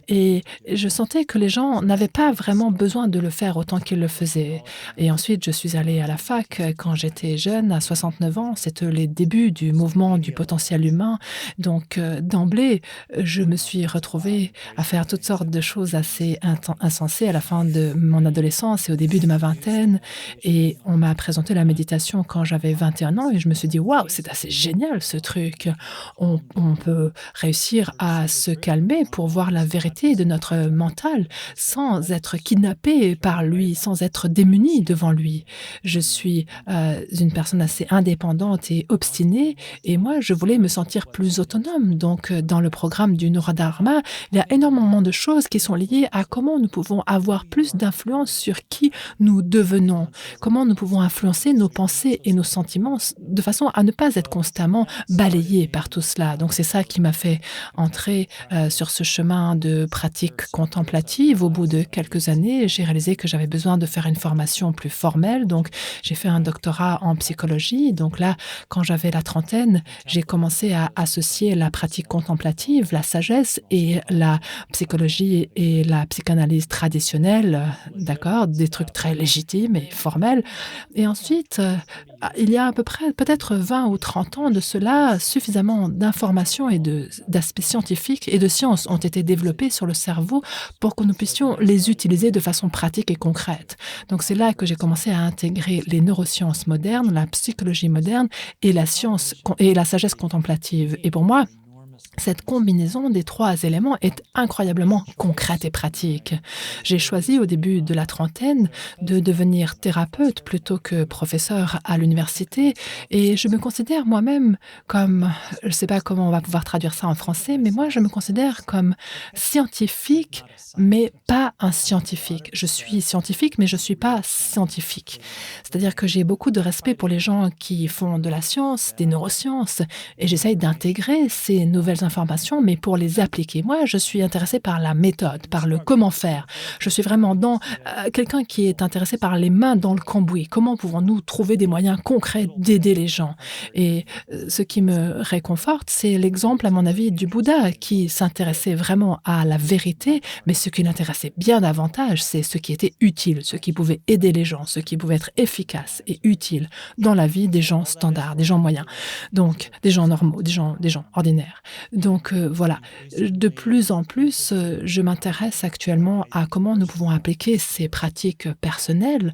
et je sentais que les gens n'avaient pas vraiment besoin de le faire autant qu'ils le faisaient et ensuite je suis allée à la fac, quand j'étais jeune, à 69 ans. C'était les débuts du mouvement du potentiel humain donc d'emblée, je me suis retrouvée à faire toutes sortes de choses assez insensées à la fin de mon adolescence et au début de ma vingtaine et on m'a présenté la méditation quand j'avais 21 ans et je me suis dit: «Waouh, c'est assez génial ce truc! On peut réussir à se calmer pour voir la vérité de notre mental sans être kidnappé par lui, sans être démuni devant lui. Je suis, une personne assez indépendante et obstinée et moi, je voulais me sentir plus autonome. Donc, dans le programme du Neurodharma, il y a énormément de choses qui sont liées à comment nous pouvons avoir plus d'influence sur qui nous devenons, comment nous pouvons influencer nos pensées et nos sentiments de façon à ne pas être constamment balayés par tout cela. Donc c'est ça qui m'a fait entrer, sur ce chemin de pratique contemplative. Au bout de quelques années, j'ai réalisé que j'avais besoin de faire une formation plus formelle, donc j'ai fait un doctorat en psychologie. Donc là, quand j'avais la trentaine, j'ai commencé à associer la pratique contemplative, la sagesse et la psychologie et la psychanalyse traditionnelle, d'accord? Des trucs très légitimes et formels et ensuite, il y a à peu près peut-être 20 ou 30 ans de cela, suffisamment d'informations et d'aspects scientifiques et de sciences ont été développés sur le cerveau pour que nous puissions les utiliser de façon pratique et concrète. Donc c'est là que j'ai commencé à intégrer les neurosciences modernes, la psychologie moderne et la science et la sagesse contemplative. Et pour moi, cette combinaison des 3 éléments est incroyablement concrète et pratique. J'ai choisi au début de la trentaine de devenir thérapeute plutôt que professeur à l'université et je me considère moi-même comme, je ne sais pas comment on va pouvoir traduire ça en français, mais moi je me considère comme scientifique, mais pas un scientifique. Je suis scientifique, mais je ne suis pas scientifique. C'est-à-dire que j'ai beaucoup de respect pour les gens qui font de la science, des neurosciences et j'essaye d'intégrer ces nouvelles informations, mais pour les appliquer. Moi, je suis intéressée par la méthode, par le comment faire. Je suis vraiment dans quelqu'un qui est intéressé par les mains dans le cambouis. Comment pouvons-nous trouver des moyens concrets d'aider les gens? Et ce qui me réconforte, c'est l'exemple, à mon avis, du Bouddha qui s'intéressait vraiment à la vérité, mais ce qui l'intéressait bien davantage, c'est ce qui était utile, ce qui pouvait aider les gens, ce qui pouvait être efficace et utile dans la vie des gens standards, des gens moyens, donc des gens normaux, des gens ordinaires. Donc voilà, de plus en plus, je m'intéresse actuellement à comment nous pouvons appliquer ces pratiques personnelles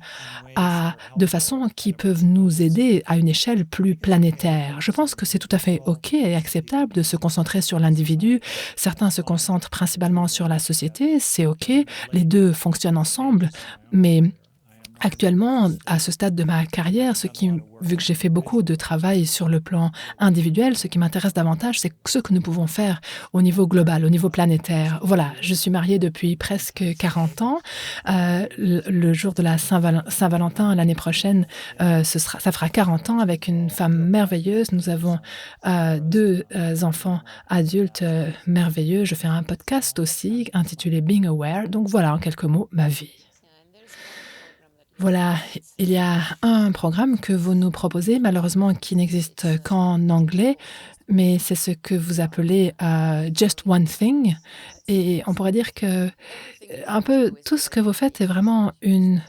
à de façon qui peuvent nous aider à une échelle plus planétaire. Je pense que c'est tout à fait OK et acceptable de se concentrer sur l'individu. Certains se concentrent principalement sur la société, c'est OK, les 2 fonctionnent ensemble, mais actuellement, à ce stade de ma carrière, vu que j'ai fait beaucoup de travail sur le plan individuel, ce qui m'intéresse davantage, c'est ce que nous pouvons faire au niveau global, au niveau planétaire. Voilà, je suis mariée depuis presque 40 ans. Le jour de la Saint-Valentin l'année prochaine, ça fera 40 ans avec une femme merveilleuse. Nous avons 2 enfants adultes merveilleux. Je fais un podcast aussi intitulé Being Aware. Donc voilà, en quelques mots, ma vie. Voilà, il y a un programme que vous nous proposez, malheureusement qui n'existe qu'en anglais, mais c'est ce que vous appelez, Just One Thing et on pourrait dire que, un peu tout ce que vous faites est vraiment une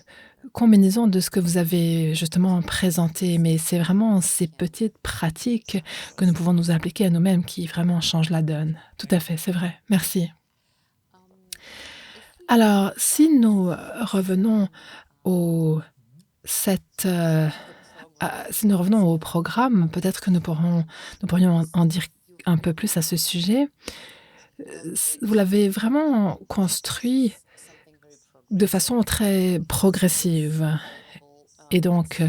combinaison de ce que vous avez justement présenté, mais c'est vraiment ces petites pratiques que nous pouvons nous appliquer à nous-mêmes qui vraiment changent la donne. Tout à fait, c'est vrai. Merci. Alors, si nous, revenons au cette, si nous revenons au programme, peut-être que nous pourrions en dire un peu plus à ce sujet. Vous l'avez vraiment construit de façon très progressive et donc,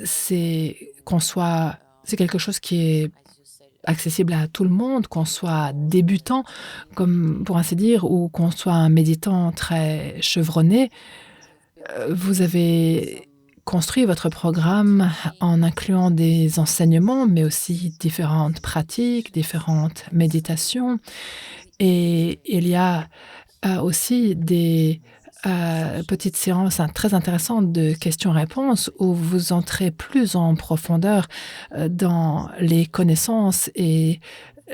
c'est quelque chose qui est accessible à tout le monde, qu'on soit débutant, comme pour ainsi dire, ou qu'on soit un méditant très chevronné. Vous avez construit votre programme en incluant des enseignements, mais aussi différentes pratiques, différentes méditations et il y a, aussi des, petites séances très intéressantes de questions-réponses où vous entrez plus en profondeur, dans les connaissances et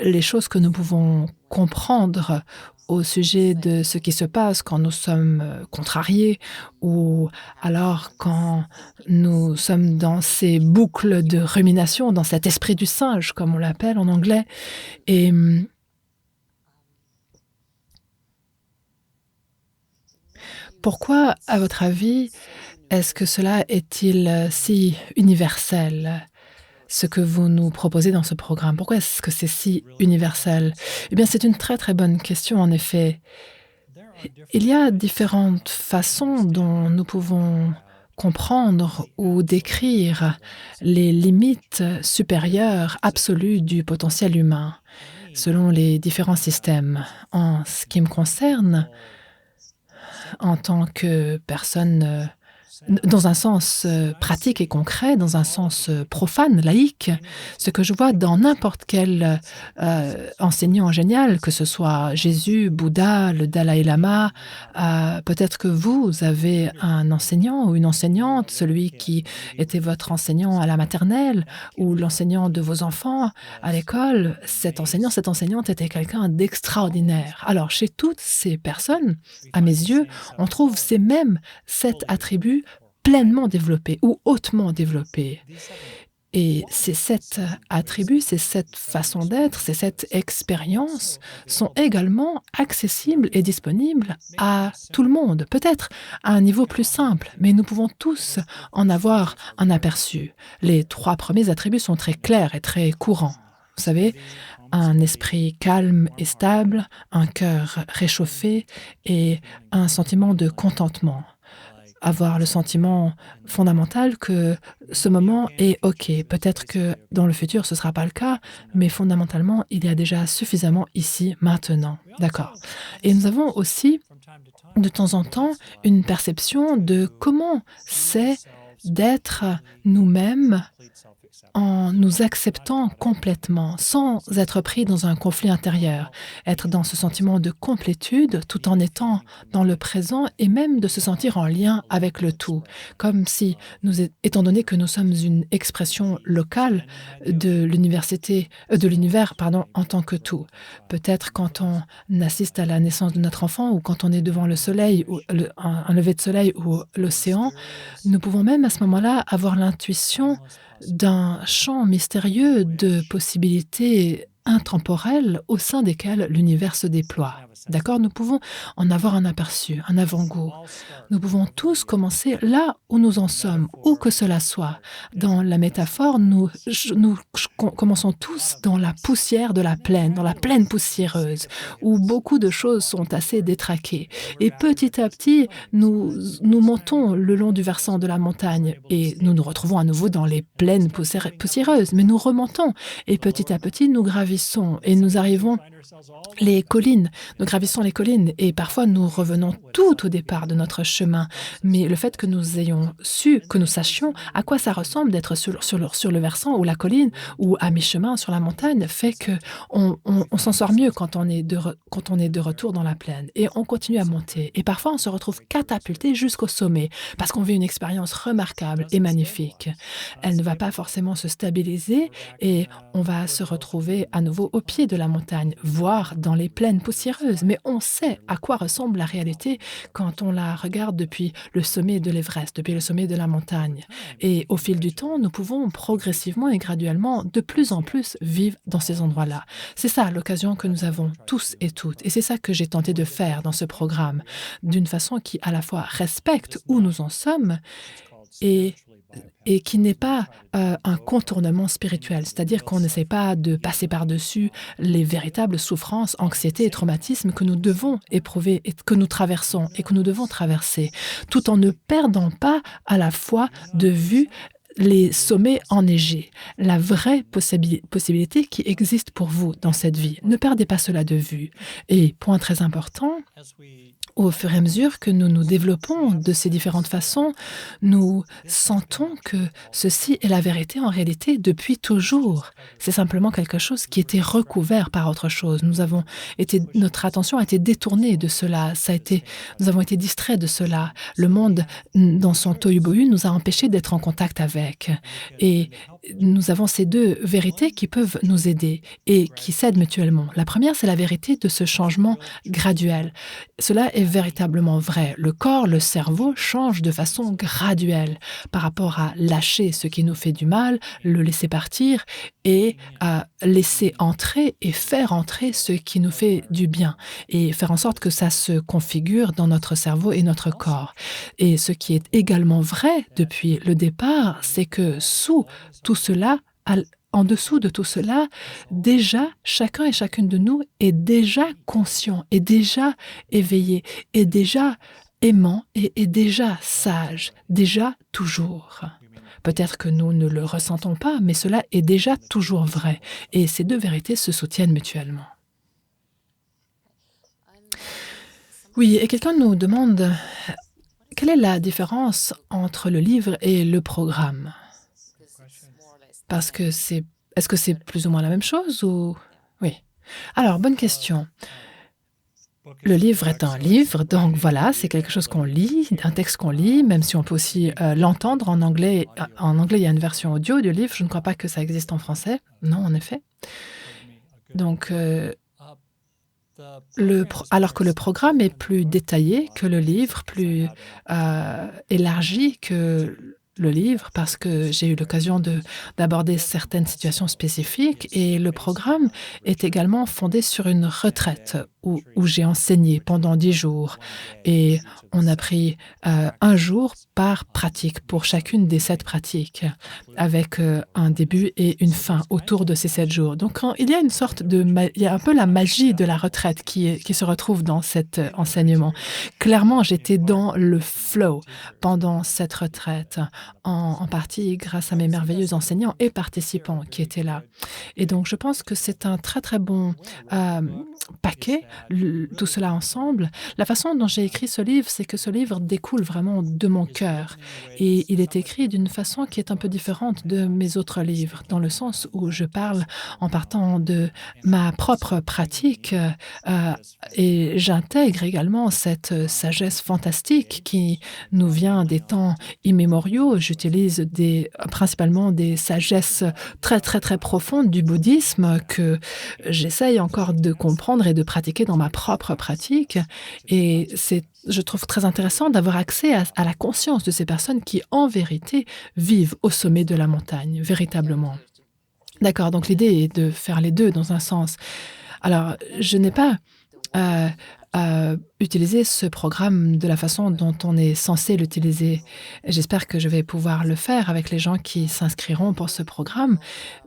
les choses que nous pouvons comprendre au sujet de ce qui se passe quand nous sommes, contrariés ou alors quand nous sommes dans ces boucles de rumination, dans cet esprit du singe comme on l'appelle en anglais et pourquoi, à votre avis, est-ce que cela est-il, si universel? Ce que vous nous proposez dans ce programme? Pourquoi est-ce que c'est si universel? Eh bien, c'est une très, très bonne question en effet. Il y a différentes façons dont nous pouvons comprendre ou décrire les limites supérieures absolues du potentiel humain, selon les différents systèmes. En ce qui me concerne, en tant que personne, dans un sens, pratique et concret, dans un sens, profane, laïque, ce que je vois dans n'importe quel, enseignant génial, que ce soit Jésus, Bouddha, le Dalaï Lama, peut-être que vous avez un enseignant ou une enseignante, celui qui était votre enseignant à la maternelle ou l'enseignant de vos enfants à l'école. Cet enseignant, cette enseignante était quelqu'un d'extraordinaire. Alors chez toutes ces personnes, à mes yeux, on trouve ces mêmes 7 attributs pleinement développés ou hautement développés et ces 7 attributs, ces 7 façons d'être, ces 7 expériences sont également accessibles et disponibles à tout le monde, peut-être à un niveau plus simple, mais nous pouvons tous en avoir un aperçu. Les 3 premiers attributs sont très clairs et très courants. Vous savez, un esprit calme et stable, un cœur réchauffé et un sentiment de contentement. Avoir le sentiment fondamental que ce moment est OK. Peut-être que dans le futur, ce ne sera pas le cas, mais fondamentalement, il y a déjà suffisamment ici, maintenant. D'accord. Et nous avons aussi, de temps en temps, une perception de comment c'est d'être nous-mêmes en nous acceptant complètement, sans être pris dans un conflit intérieur, être dans ce sentiment de complétude tout en étant dans le présent et même de se sentir en lien avec le tout, comme si étant donné que nous sommes une expression locale de de l'univers, pardon, en tant que tout. Peut-être quand on assiste à la naissance de notre enfant ou quand on est devant le soleil ou un lever de soleil ou l'océan, nous pouvons même à ce moment-là avoir l'intuition d'un champ mystérieux de possibilités intemporels au sein desquels l'univers se déploie. D'accord? Nous pouvons en avoir un aperçu, un avant-goût. Nous pouvons tous commencer là où nous en sommes, où que cela soit. Dans la métaphore, nous commençons tous dans la poussière de la plaine, dans la plaine poussiéreuse, où beaucoup de choses sont assez détraquées. Et petit à petit, nous montons le long du versant de la montagne et nous nous retrouvons à nouveau dans les plaines poussiéreuses, mais nous remontons et petit à petit, nous gravissons et nous arrivons les collines, nous gravissons les collines et parfois nous revenons tout au départ de notre chemin. Mais le fait que nous ayons su, que nous sachions à quoi ça ressemble d'être sur le versant ou la colline ou à mi-chemin sur la montagne fait que on s'en sort mieux quand on est de retour dans la plaine et on continue à monter. Et parfois on se retrouve catapulté jusqu'au sommet parce qu'on vit une expérience remarquable et magnifique. Elle ne va pas forcément se stabiliser et on va se retrouver à nouveau au pied de la montagne, voire dans les plaines poussiéreuses. Mais on sait à quoi ressemble la réalité quand on la regarde depuis le sommet de l'Everest, depuis le sommet de la montagne. Et au fil du temps, nous pouvons progressivement et graduellement de plus en plus vivre dans ces endroits-là. C'est ça l'occasion que nous avons tous et toutes. Et c'est ça que j'ai tenté de faire dans ce programme, d'une façon qui à la fois respecte où nous en sommes et et qui n'est pas, un contournement spirituel. C'est-à-dire qu'on n'essaie pas de passer par-dessus les véritables souffrances, anxiétés et traumatismes que nous devons éprouver et que nous traversons et que nous devons traverser, tout en ne perdant pas à la fois de vue les sommets enneigés, la vraie possibilité qui existe pour vous dans cette vie. Ne perdez pas cela de vue. Et point très important, au fur et à mesure que nous nous développons de ces différentes façons, nous sentons que ceci est la vérité en réalité depuis toujours. C'est simplement quelque chose qui était recouvert par autre chose. Notre attention a été détournée de cela. Nous avons été distraits de cela. Le monde, dans son tohu-bohu, nous a empêchés d'être en contact avec. Et nous avons ces deux vérités qui peuvent nous aider et qui s'aident mutuellement. La première, c'est la vérité de ce changement graduel. Cela est véritablement vrai. Le corps, le cerveau changent de façon graduelle par rapport à lâcher ce qui nous fait du mal, le laisser partir et à laisser entrer et faire entrer ce qui nous fait du bien et faire en sorte que ça se configure dans notre cerveau et notre corps. Et ce qui est également vrai depuis le départ, c'est que sous tout cela, en dessous de tout cela, déjà, chacun et chacune de nous est déjà conscient, est déjà éveillé, est déjà aimant et est déjà sage, déjà toujours. Peut-être que nous ne le ressentons pas, mais cela est déjà toujours vrai. Et ces deux vérités se soutiennent mutuellement. Oui, et quelqu'un nous demande quelle est la différence entre le livre et le programme? Parce que est-ce que c'est plus ou moins la même chose ou oui. Alors, bonne question. Le livre est un livre, donc voilà, c'est quelque chose qu'on lit, un texte qu'on lit, même si on peut aussi, l'entendre en anglais. En anglais, il y a une version audio du livre, je ne crois pas que ça existe en français. Non, en effet. Donc, alors que le programme est plus détaillé que le livre, plus, élargi que le livre parce que j'ai eu l'occasion d'aborder certaines situations spécifiques et le programme est également fondé sur une retraite où j'ai enseigné pendant 10 jours et on a pris, 1 jour par pratique pour chacune des 7 pratiques avec, un début et une fin autour de ces 7 jours. Donc quand il y a une sorte il y a un peu la magie de la retraite qui se retrouve dans cet, enseignement. Clairement, j'étais dans le flow pendant cette retraite, en partie grâce à mes merveilleux enseignants et participants qui étaient là. Et donc je pense que c'est un très, très bon, paquet, tout cela ensemble. La façon dont j'ai écrit ce livre, c'est que ce livre découle vraiment de mon cœur et il est écrit d'une façon qui est un peu différente de mes autres livres, dans le sens où je parle en partant de ma propre pratique et j'intègre également cette sagesse fantastique qui nous vient des temps immémoriaux. J'utilise principalement des sagesses très, très, très profondes du bouddhisme que j'essaye encore de comprendre et de pratiquer dans ma propre pratique et je trouve très intéressant d'avoir accès à la conscience de ces personnes qui, en vérité, vivent au sommet de la montagne, véritablement. D'accord, donc l'idée est de faire les 2 dans un sens. Alors, je n'ai pas, heu utilisé ce programme de la façon dont on est censé l'utiliser. J'espère que je vais pouvoir le faire avec les gens qui s'inscriront pour ce programme,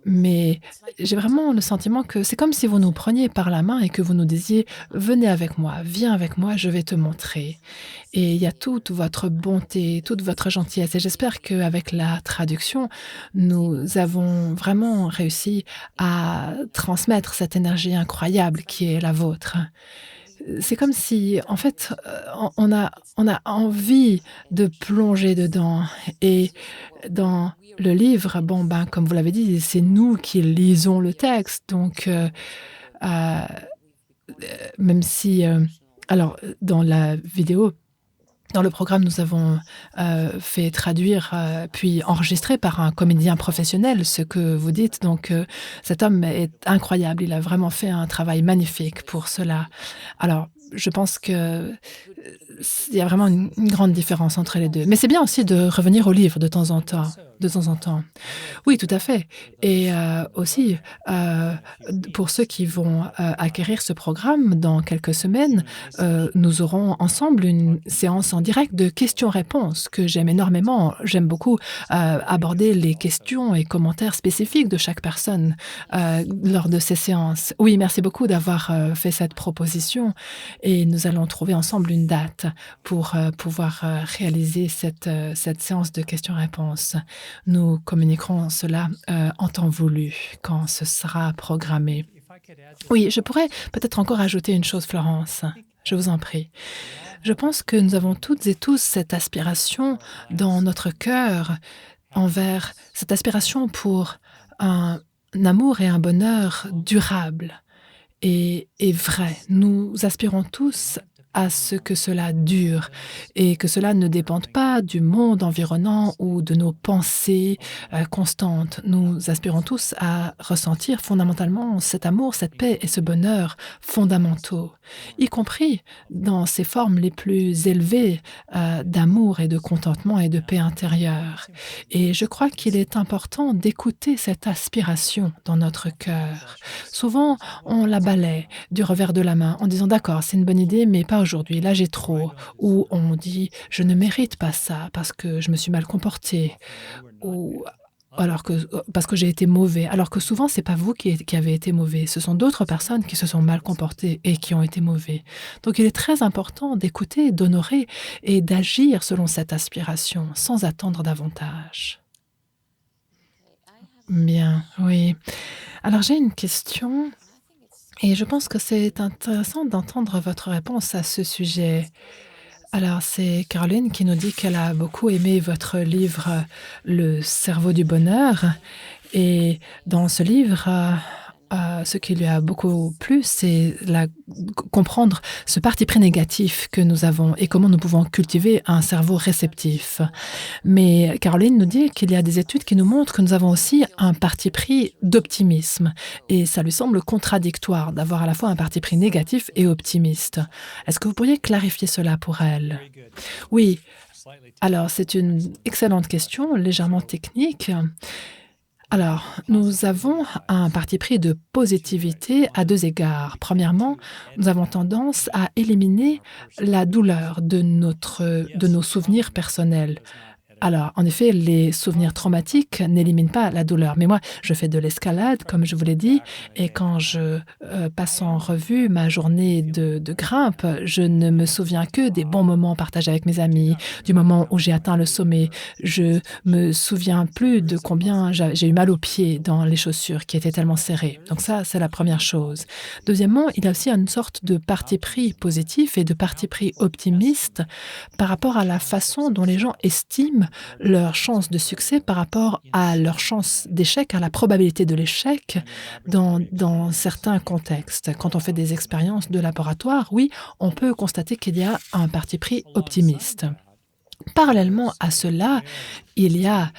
mais j'ai vraiment le sentiment que c'est comme si vous nous preniez par la main et que vous nous disiez: «Venez avec moi, viens avec moi, je vais te montrer». Et il y a toute votre bonté, toute votre gentillesse et j'espère qu'avec la traduction, nous avons vraiment réussi à transmettre cette énergie incroyable qui est la vôtre. C'est comme si, en fait, on a envie de plonger dedans et dans le livre, bon, ben, comme vous l'avez dit, c'est nous qui lisons le texte donc heu, même si, alors, dans la vidéo dans le programme, nous avons, fait traduire, puis enregistrer par un comédien professionnel ce que vous dites donc cet homme est incroyable. Il a vraiment fait un travail magnifique pour cela. Alors, je pense que, il y a vraiment une grande différence entre les 2. Mais c'est bien aussi de revenir au livre de temps en temps. Oui, tout à fait et aussi, pour ceux qui vont, acquérir ce programme dans quelques semaines, nous aurons ensemble une séance en direct de questions-réponses que j'aime énormément. J'aime beaucoup, aborder les questions et commentaires spécifiques de chaque personne, lors de ces séances. Oui, merci beaucoup d'avoir, fait cette proposition et nous allons trouver ensemble une date pour, pouvoir, réaliser cette séance de questions-réponses. Nous communiquerons cela, en temps voulu, quand ce sera programmé. Oui, je pourrais peut-être encore ajouter une chose, Florence. Je vous en prie. Je pense que nous avons toutes et tous cette aspiration dans notre cœur envers cette aspiration pour un amour et un bonheur durable et vrai. Nous aspirons tous à ce que cela dure et que cela ne dépende pas du monde environnant ou de nos pensées, constantes. Nous aspirons tous à ressentir fondamentalement cet amour, cette paix et ce bonheur fondamentaux, y compris dans ses formes les plus élevées, d'amour et de contentement et de paix intérieure. Et je crois qu'il est important d'écouter cette aspiration dans notre cœur. Souvent, on la balaie du revers de la main en disant: «D'accord, c'est une bonne idée, mais pas aujourd'hui, là j'ai trop». Ou on dit: «Je ne mérite pas ça parce que je me suis mal comporté» ou alors que parce que j'ai été mauvais. Alors que souvent, c'est pas vous qui avez été mauvais, ce sont d'autres personnes qui se sont mal comportées et qui ont été mauvais. Donc il est très important d'écouter, d'honorer et d'agir selon cette aspiration, sans attendre davantage. Bien, oui. Alors j'ai une question et je pense que c'est intéressant d'entendre votre réponse à ce sujet. Alors, c'est Caroline qui nous dit qu'elle a beaucoup aimé votre livre Le cerveau du bonheur et dans ce livre, ce qui lui a beaucoup plu, c'est la comprendre ce parti pris négatif que nous avons et comment nous pouvons cultiver un cerveau réceptif. Mais Caroline nous dit qu'il y a des études qui nous montrent que nous avons aussi un parti pris d'optimisme et ça lui semble contradictoire d'avoir à la fois un parti pris négatif et optimiste. Est-ce que vous pourriez clarifier cela pour elle? Oui, alors c'est une excellente question, légèrement technique. Alors, nous avons un parti pris de positivité à 2 égards. Premièrement, nous avons tendance à éliminer la douleur de nos souvenirs personnels. Alors, en effet, les souvenirs traumatiques n'éliminent pas la douleur. Mais moi, je fais de l'escalade, comme je vous l'ai dit, et quand je passe en revue ma journée de grimpe, je ne me souviens que des bons moments partagés avec mes amis, du moment où j'ai atteint le sommet. Je me souviens plus de combien j'ai eu mal aux pieds dans les chaussures qui étaient tellement serrées. Donc ça, c'est la première chose. Deuxièmement, il y a aussi une sorte de parti pris positif et de parti pris optimiste par rapport à la façon dont les gens estiment leurs chances de succès par rapport à leurs chances d'échec, à la probabilité de l'échec dans certains contextes. Quand on fait des expériences de laboratoire, oui, on peut constater qu'il y a un parti pris optimiste. Parallèlement à cela, il y a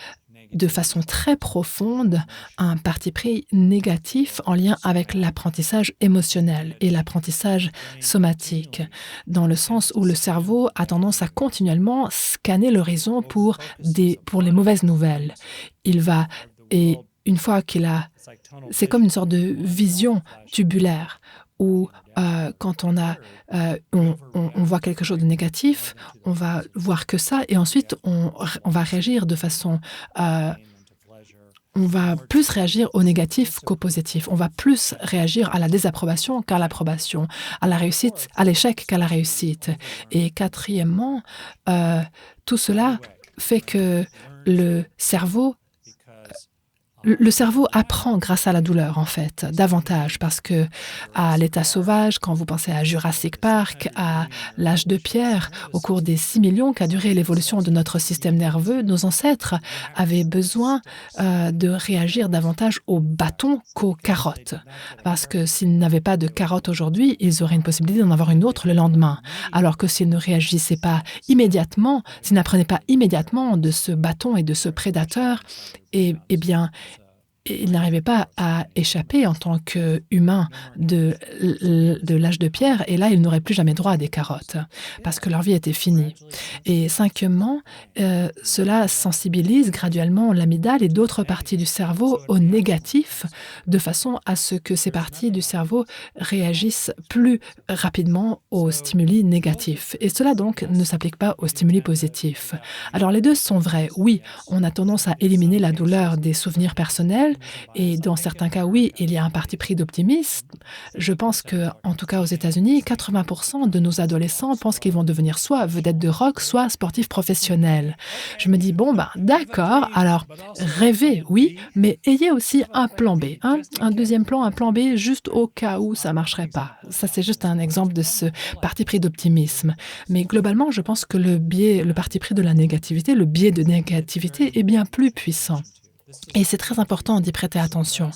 de façon très profonde un parti pris négatif en lien avec l'apprentissage émotionnel et l'apprentissage somatique, dans le sens où le cerveau a tendance à continuellement scanner l'horizon pour les mauvaises nouvelles. Il va et une fois qu'il a c'est comme une sorte de vision tubulaire où, quand on voit quelque chose de négatif, on va voir que ça et ensuite on va réagir de façon, heu, on va plus réagir au négatif qu'au positif. On va plus réagir à la désapprobation qu'à l'approbation, à la réussite à l'échec qu'à la réussite et quatrièmement, heu, tout cela fait que le cerveau le cerveau apprend grâce à la douleur, en fait, davantage parce que à l'état sauvage, quand vous pensez à Jurassic Park, à l'âge de pierre, au cours des 6 millions qu'a duré l'évolution de notre système nerveux, nos ancêtres avaient besoin, de réagir davantage aux bâtons qu'aux carottes. Parce que s'ils n'avaient pas de carottes aujourd'hui, ils auraient une possibilité d'en avoir une autre le lendemain. Alors que s'ils ne réagissaient pas immédiatement, s'ils n'apprenaient pas immédiatement de ce bâton et de ce prédateur, bien, et ils n'arrivaient pas à échapper en tant qu'humains de l'âge de pierre et là, ils n'auraient plus jamais droit à des carottes parce que leur vie était finie et cinquièmement, cela sensibilise graduellement l'amygdale et d'autres parties du cerveau au négatif, de façon à ce que ces parties du cerveau réagissent plus rapidement aux stimuli négatifs et cela donc ne s'applique pas aux stimuli positifs. Alors les 2 sont vrais. Oui, on a tendance à éliminer la douleur des souvenirs personnels et dans certains cas, oui, il y a un parti pris d'optimisme. Je pense que, en tout cas aux États-Unis, 80 de nos adolescents pensent qu'ils vont devenir soit vedettes de rock, soit sportifs professionnels. Je me dis: «Bon, ben, d'accord, alors rêvez, oui, mais ayez aussi un plan B, hein, un deuxième plan, un plan B juste au cas où ça marcherait pas». Ça, c'est juste un exemple de ce parti pris d'optimisme. Mais globalement, je pense que le parti pris de la négativité, le biais de négativité est bien plus puissant. Et c'est très important d'y prêter attention.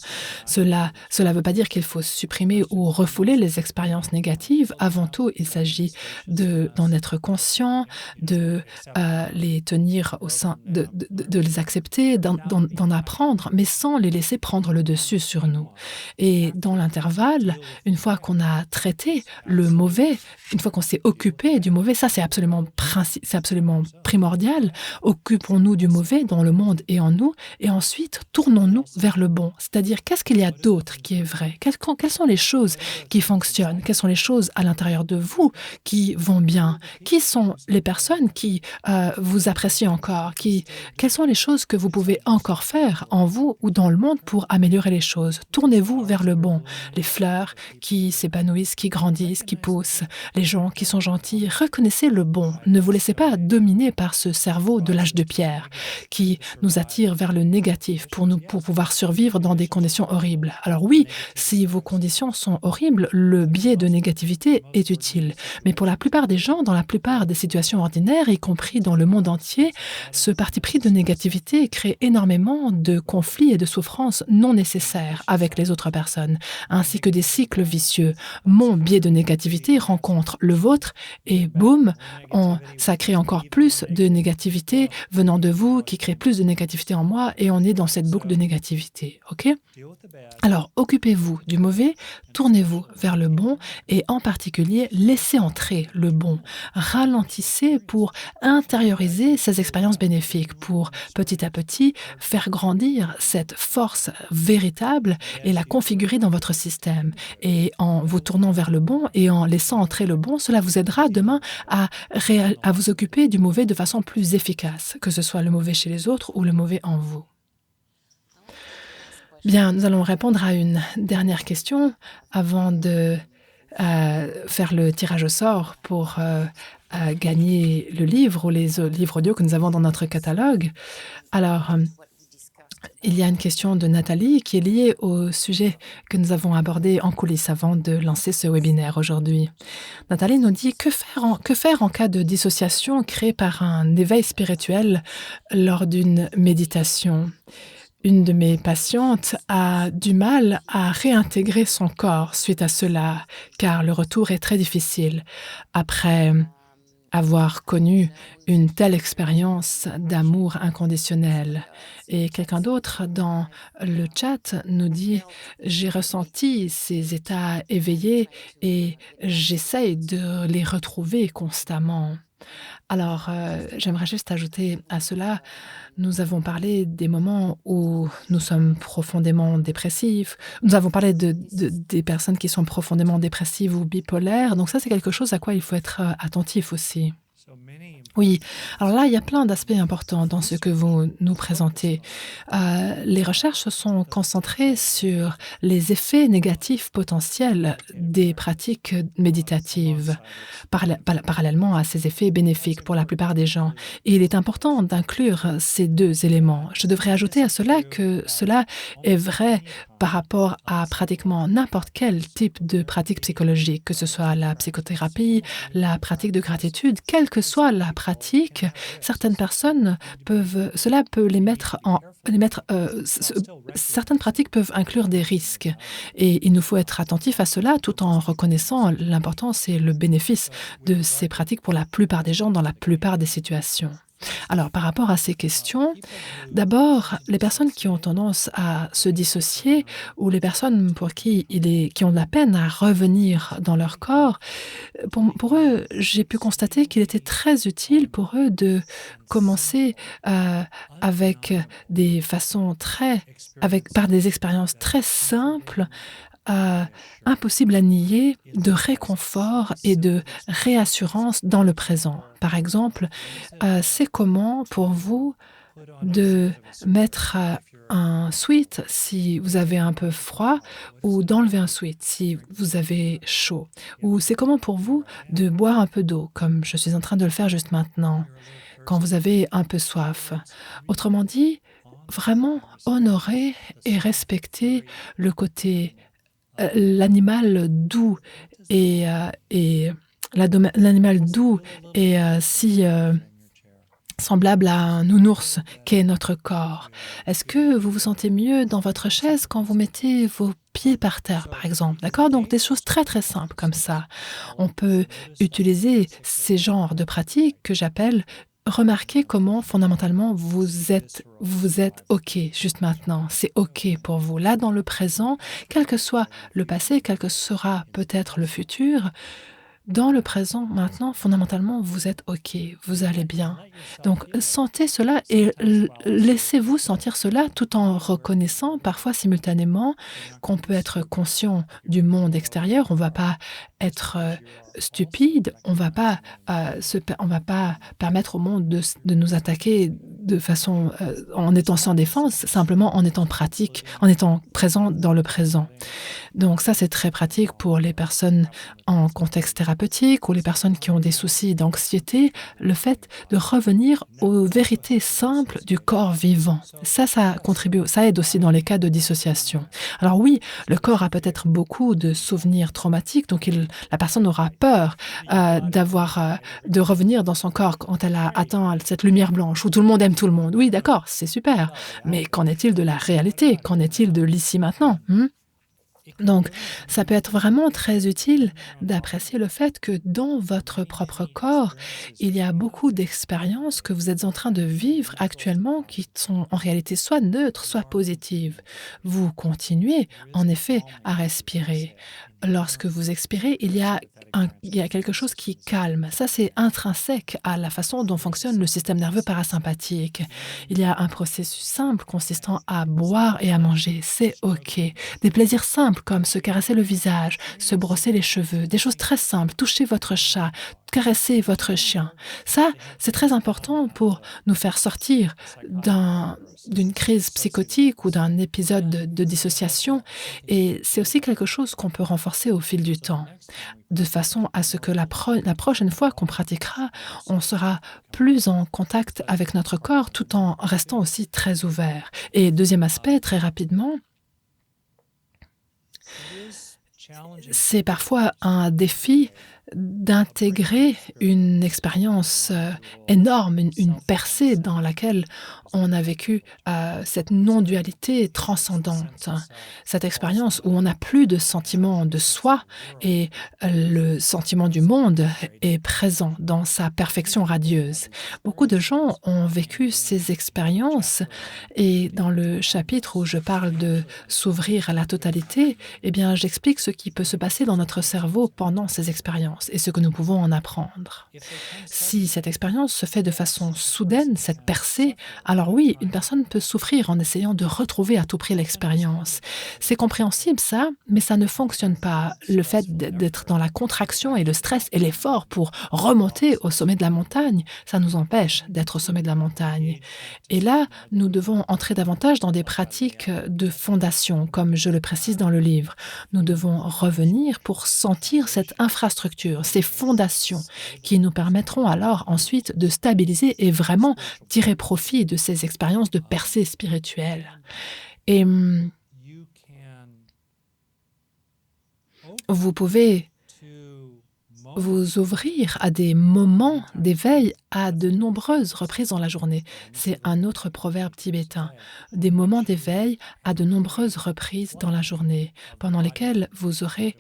Cela veut pas dire qu'il faut supprimer ou refouler les expériences négatives. Avant tout, il s'agit d'en être conscient, les tenir au sein de les accepter, d'en apprendre, mais sans les laisser prendre le dessus sur nous. Et dans l'intervalle, une fois qu'on a traité le mauvais, une fois qu'on s'est occupé du mauvais, ça c'est absolument primordial. Occupons-nous du mauvais dans le monde et en nous et ensuite, tournons-nous vers le bon. C'est-à-dire, qu'est-ce qu'il y a d'autre qui est vrai? Quelles sont les choses qui fonctionnent? Quelles sont les choses à l'intérieur de vous qui vont bien? Qui sont les personnes qui vous apprécient encore? Quelles sont les choses que vous pouvez encore faire en vous ou dans le monde pour améliorer les choses? Tournez-vous vers le bon. Les fleurs qui s'épanouissent, qui grandissent, qui poussent, les gens qui sont gentils. Reconnaissez le bon. Ne vous laissez pas dominer par ce cerveau de l'âge de pierre qui nous attire vers le négatif pour pouvoir survivre dans des conditions horribles. Alors oui, si vos conditions sont horribles, le biais de négativité est utile. Mais pour la plupart des gens, dans la plupart des situations ordinaires, y compris dans le monde entier, ce parti pris de négativité crée énormément de conflits et de souffrances non nécessaires avec les autres personnes, ainsi que des cycles vicieux. Mon biais de négativité rencontre le vôtre et boum, ça crée encore plus de négativité venant de vous, qui crée plus de négativité en moi et on est dans cette boucle de négativité, OK? Alors, occupez-vous du mauvais, tournez-vous vers le bon et en particulier, laissez entrer le bon. Ralentissez pour intérioriser ces expériences bénéfiques, pour petit à petit faire grandir cette force véritable et la configurer dans votre système. Et en vous tournant vers le bon et en laissant entrer le bon, cela vous aidera demain à vous occuper du mauvais de façon plus efficace, que ce soit le mauvais chez les autres ou le mauvais en vous. Bien, nous allons répondre à une dernière question avant de, faire le tirage au sort pour, gagner le livre ou les livres audio que nous avons dans notre catalogue. Alors, il y a une question de Nathalie qui est liée au sujet que nous avons abordé en coulisses avant de lancer ce webinaire aujourd'hui. Nathalie nous dit: que faire en cas de dissociation créée par un éveil spirituel lors d'une méditation?» Une de mes patientes a du mal à réintégrer son corps suite à cela, car le retour est très difficile. Après avoir connu une telle expérience d'amour inconditionnel. Et quelqu'un d'autre dans le chat nous dit: «J'ai ressenti ces états éveillés et j'essaye de les retrouver constamment». Alors, j'aimerais juste ajouter à cela, nous avons parlé des moments où nous sommes profondément dépressifs. Nous avons parlé des personnes qui sont profondément dépressives ou bipolaires, donc ça, c'est quelque chose à quoi il faut être, attentif aussi. Oui, alors là, il y a plein d'aspects importants dans ce que vous nous présentez. Les recherches se sont concentrées sur les effets négatifs potentiels des pratiques méditatives, parallèlement à ces effets bénéfiques pour la plupart des gens. Et il est important d'inclure ces 2 éléments. Je devrais ajouter à cela que cela est vrai par rapport à pratiquement n'importe quel type de pratique psychologique, que ce soit la psychothérapie, la pratique de gratitude, quelle que soit la pratique, certaines personnes peuvent cela peut les mettre, certaines pratiques peuvent inclure des risques et il nous faut être attentifs à cela tout en reconnaissant l'importance et le bénéfice de ces pratiques pour la plupart des gens dans la plupart des situations. Alors par rapport à ces questions, d'abord, les personnes qui ont tendance à se dissocier ou les personnes pour qui qui ont de la peine à revenir dans leur corps, pour eux, j'ai pu constater qu'il était très utile pour eux de commencer, avec des façons très avec par des expériences très simples, heu, impossibles à nier, de réconfort et de réassurance dans le présent. Par exemple, c'est comment pour vous de mettre, un sweat si vous avez un peu froid ou d'enlever un sweat si vous avez chaud? Ou c'est comment pour vous de boire un peu d'eau, comme je suis en train de le faire juste maintenant, quand vous avez un peu soif? Autrement dit, vraiment honorer et respecter le côté, l'animal doux et l'animal doux et si, semblable à un nounours qu'est notre corps. Est-ce que vous vous sentez mieux dans votre chaise quand vous mettez vos pieds par terre, par exemple? D'accord? Donc des choses très, très simples comme ça. On peut utiliser ces genres de pratiques que j'appelle remarquer comment fondamentalement vous êtes OK juste maintenant. C'est OK pour vous. Là, dans le présent, quel que soit le passé, quel que sera peut-être le futur, dans le présent, maintenant, fondamentalement, vous êtes OK, vous allez bien. Donc sentez cela et laissez-vous sentir cela tout en reconnaissant parfois simultanément qu'on peut être conscient du monde extérieur. On va pas être, stupide, on va pas permettre au monde de nous attaquer de façon, en étant sans défense, simplement en étant pratique, en étant présent dans le présent. Donc ça, c'est très pratique pour les personnes en contexte thérapeutique ou les personnes qui ont des soucis d'anxiété, le fait de revenir aux vérités simples du corps vivant. Ça contribue, ça aide aussi dans les cas de dissociation. Alors oui, le corps a peut-être beaucoup de souvenirs traumatiques, donc la personne aura peur de revenir dans son corps quand elle a atteint cette lumière blanche où tout le monde aime tout le monde. Oui, d'accord, c'est super, mais qu'en est-il de la réalité? Qu'en est-il de l'ici maintenant? Donc, ça peut être vraiment très utile d'apprécier le fait que dans votre propre corps, il y a beaucoup d'expériences que vous êtes en train de vivre actuellement qui sont en réalité soit neutres, soit positives. Vous continuez en effet à respirer. Lorsque vous expirez, il y a quelque chose qui calme. Ça, c'est intrinsèque à la façon dont fonctionne le système nerveux parasympathique. Il y a un processus simple consistant à boire et à manger. C'est OK. Des plaisirs simples comme se caresser le visage, se brosser les cheveux, des choses très simples, toucher votre chat, caresser votre chien. Ça, c'est très important pour nous faire sortir d'une crise psychotique ou d'un épisode de dissociation et c'est aussi quelque chose qu'on peut renforcer au fil du temps, de façon à ce que la prochaine fois qu'on pratiquera, on sera plus en contact avec notre corps tout en restant aussi très ouvert. Et deuxième aspect, très rapidement, c'est parfois un défi d'intégrer une expérience, énorme, une percée dans laquelle on a vécu, cette non-dualité transcendante. Cette expérience où on n'a plus de sentiment de soi et le sentiment du monde est présent dans sa perfection radieuse. Beaucoup de gens ont vécu ces expériences et dans le chapitre où je parle de s'ouvrir à la totalité, eh bien, j'explique ce qui peut se passer dans notre cerveau pendant ces expériences. expérience et ce que nous pouvons en apprendre. Si cette expérience se fait de façon soudaine, cette percée, alors oui, une personne peut souffrir en essayant de retrouver à tout prix l'expérience. C'est compréhensible ça, mais ça ne fonctionne pas. Le fait d'être dans la contraction et le stress et l'effort pour remonter au sommet de la montagne, ça nous empêche d'être au sommet de la montagne. Et là, nous devons entrer davantage dans des pratiques de fondation, comme je le précise dans le livre. Nous devons revenir pour sentir cette infrastructure, ces fondations qui nous permettront alors ensuite de stabiliser et vraiment tirer profit de ces expériences de percée spirituelle. Et vous pouvez vous ouvrir à des moments d'éveil à de nombreuses reprises dans la journée. C'est un autre proverbe tibétain. Des moments d'éveil à de nombreuses reprises dans la journée, pendant lesquels vous aurez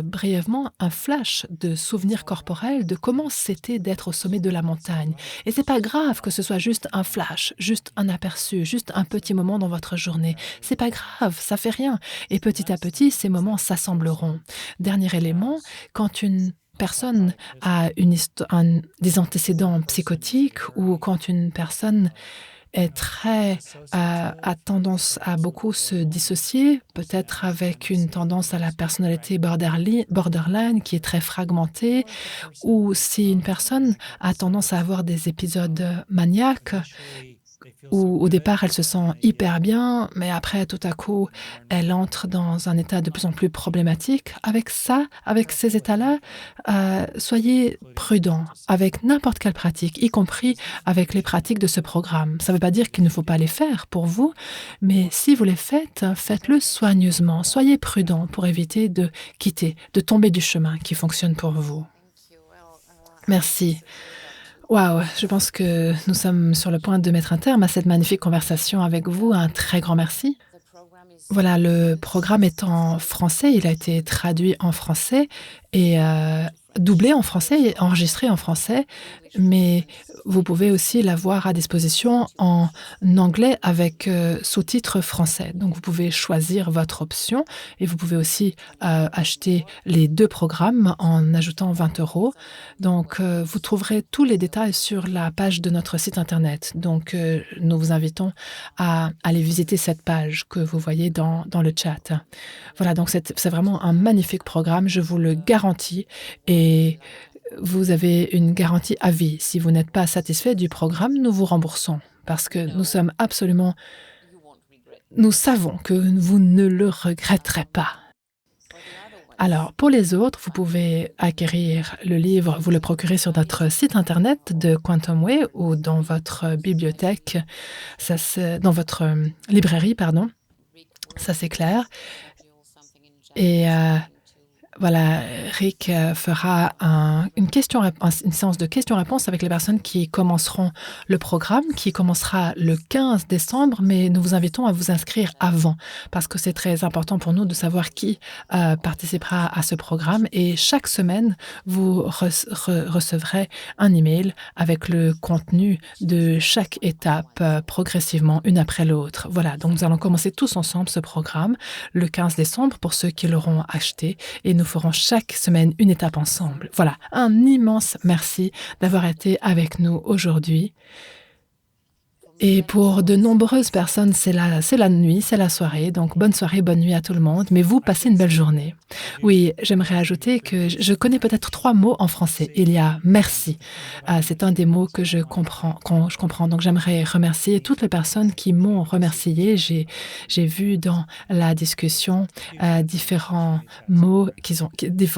brièvement un flash de souvenirs corporels de comment c'était d'être au sommet de la montagne. Et c'est pas grave que ce soit juste un flash, juste un aperçu, juste un petit moment dans votre journée. C'est pas grave, ça fait rien. Et petit à petit, ces moments s'assembleront. Dernier élément, quand une personne a des antécédents psychotiques ou quand une personne est a tendance à beaucoup se dissocier, peut-être avec une tendance à la personnalité borderline qui est très fragmentée, ou si une personne a tendance à avoir des épisodes maniaques, où au départ elle se sent hyper bien, mais après tout à coup elle entre dans un état de plus en plus problématique. Avec ça, avec ces états-là, soyez prudents avec n'importe quelle pratique, y compris avec les pratiques de ce programme. Ça ne veut pas dire qu'il ne faut pas les faire pour vous, mais si vous les faites, faites-le soigneusement. Soyez prudents pour éviter de quitter, de tomber du chemin qui fonctionne pour vous. Merci. Waouh, je pense que nous sommes sur le point de mettre un terme à cette magnifique conversation avec vous. Un très grand merci. Voilà, le programme est en français, il a été traduit en français et doublé en français et enregistré en français, mais vous pouvez aussi l'avoir à disposition en anglais avec, sous-titres français. Donc vous pouvez choisir votre option et vous pouvez aussi, acheter les 2 programmes en ajoutant 20 €. Donc vous trouverez tous les détails sur la page de notre site internet. Donc nous vous invitons à aller visiter cette page que vous voyez dans le chat. Voilà, donc c'est vraiment un magnifique programme, je vous le garantis et vous avez une garantie à vie. Si vous n'êtes pas satisfait du programme, nous vous remboursons parce que nous savons que vous ne le regretterez pas. Alors, pour les autres, vous pouvez acquérir le livre, vous le procurez sur notre site internet de Quantum Way ou dans votre bibliothèque, dans votre librairie, pardon, ça c'est clair. Et voilà, Rick fera une séance de questions-réponses avec les personnes qui commenceront le programme, qui commencera le 15 décembre, mais nous vous invitons à vous inscrire avant, parce que c'est très important pour nous de savoir qui participera à ce programme. Et chaque semaine, vous recevrez un email avec le contenu de chaque étape progressivement, une après l'autre. Voilà, donc nous allons commencer tous ensemble ce programme le 15 décembre pour ceux qui l'auront acheté et nous ferons chaque semaine une étape ensemble. Voilà, un immense merci d'avoir été avec nous aujourd'hui. Et pour de nombreuses personnes, c'est la nuit, c'est la soirée, donc bonne soirée, bonne nuit à tout le monde, mais vous, passez une belle journée. Oui, j'aimerais ajouter que je connais peut-être 3 mots en français. Il y a «merci». C'est un des mots que je comprends, donc j'aimerais remercier toutes les personnes qui m'ont remercié. J'ai vu dans la discussion, différents mots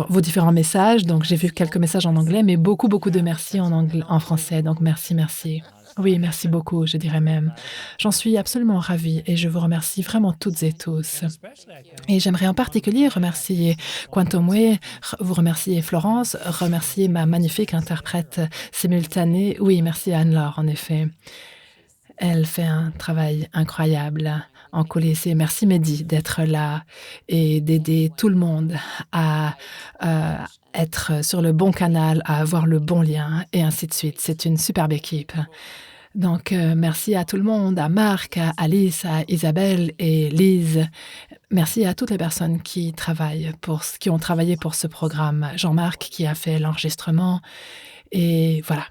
vos différents messages, donc j'ai vu quelques messages en anglais, mais beaucoup, beaucoup de merci en français, donc merci, merci. Oui, merci beaucoup, je dirais même. J'en suis absolument ravie et je vous remercie vraiment toutes et tous. Et j'aimerais en particulier remercier Quantum Way, vous remercier Florence, remercier ma magnifique interprète simultanée. Oui, merci Anne-Laure, en effet. Elle fait un travail incroyable en coulisses et merci Mehdi d'être là et d'aider tout le monde à, être sur le bon canal, à avoir le bon lien et ainsi de suite. C'est une superbe équipe. Donc, merci à tout le monde, à Marc, à Alice, à Isabelle et Lise. Merci à toutes les personnes qui ont travaillé pour ce programme. Jean-Marc qui a fait l'enregistrement et voilà.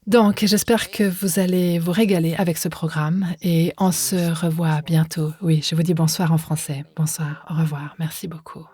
Donc j'espère que vous allez vous régaler avec ce programme et on se revoit bientôt. Oui, je vous dis bonsoir en français. Bonsoir, au revoir, merci beaucoup.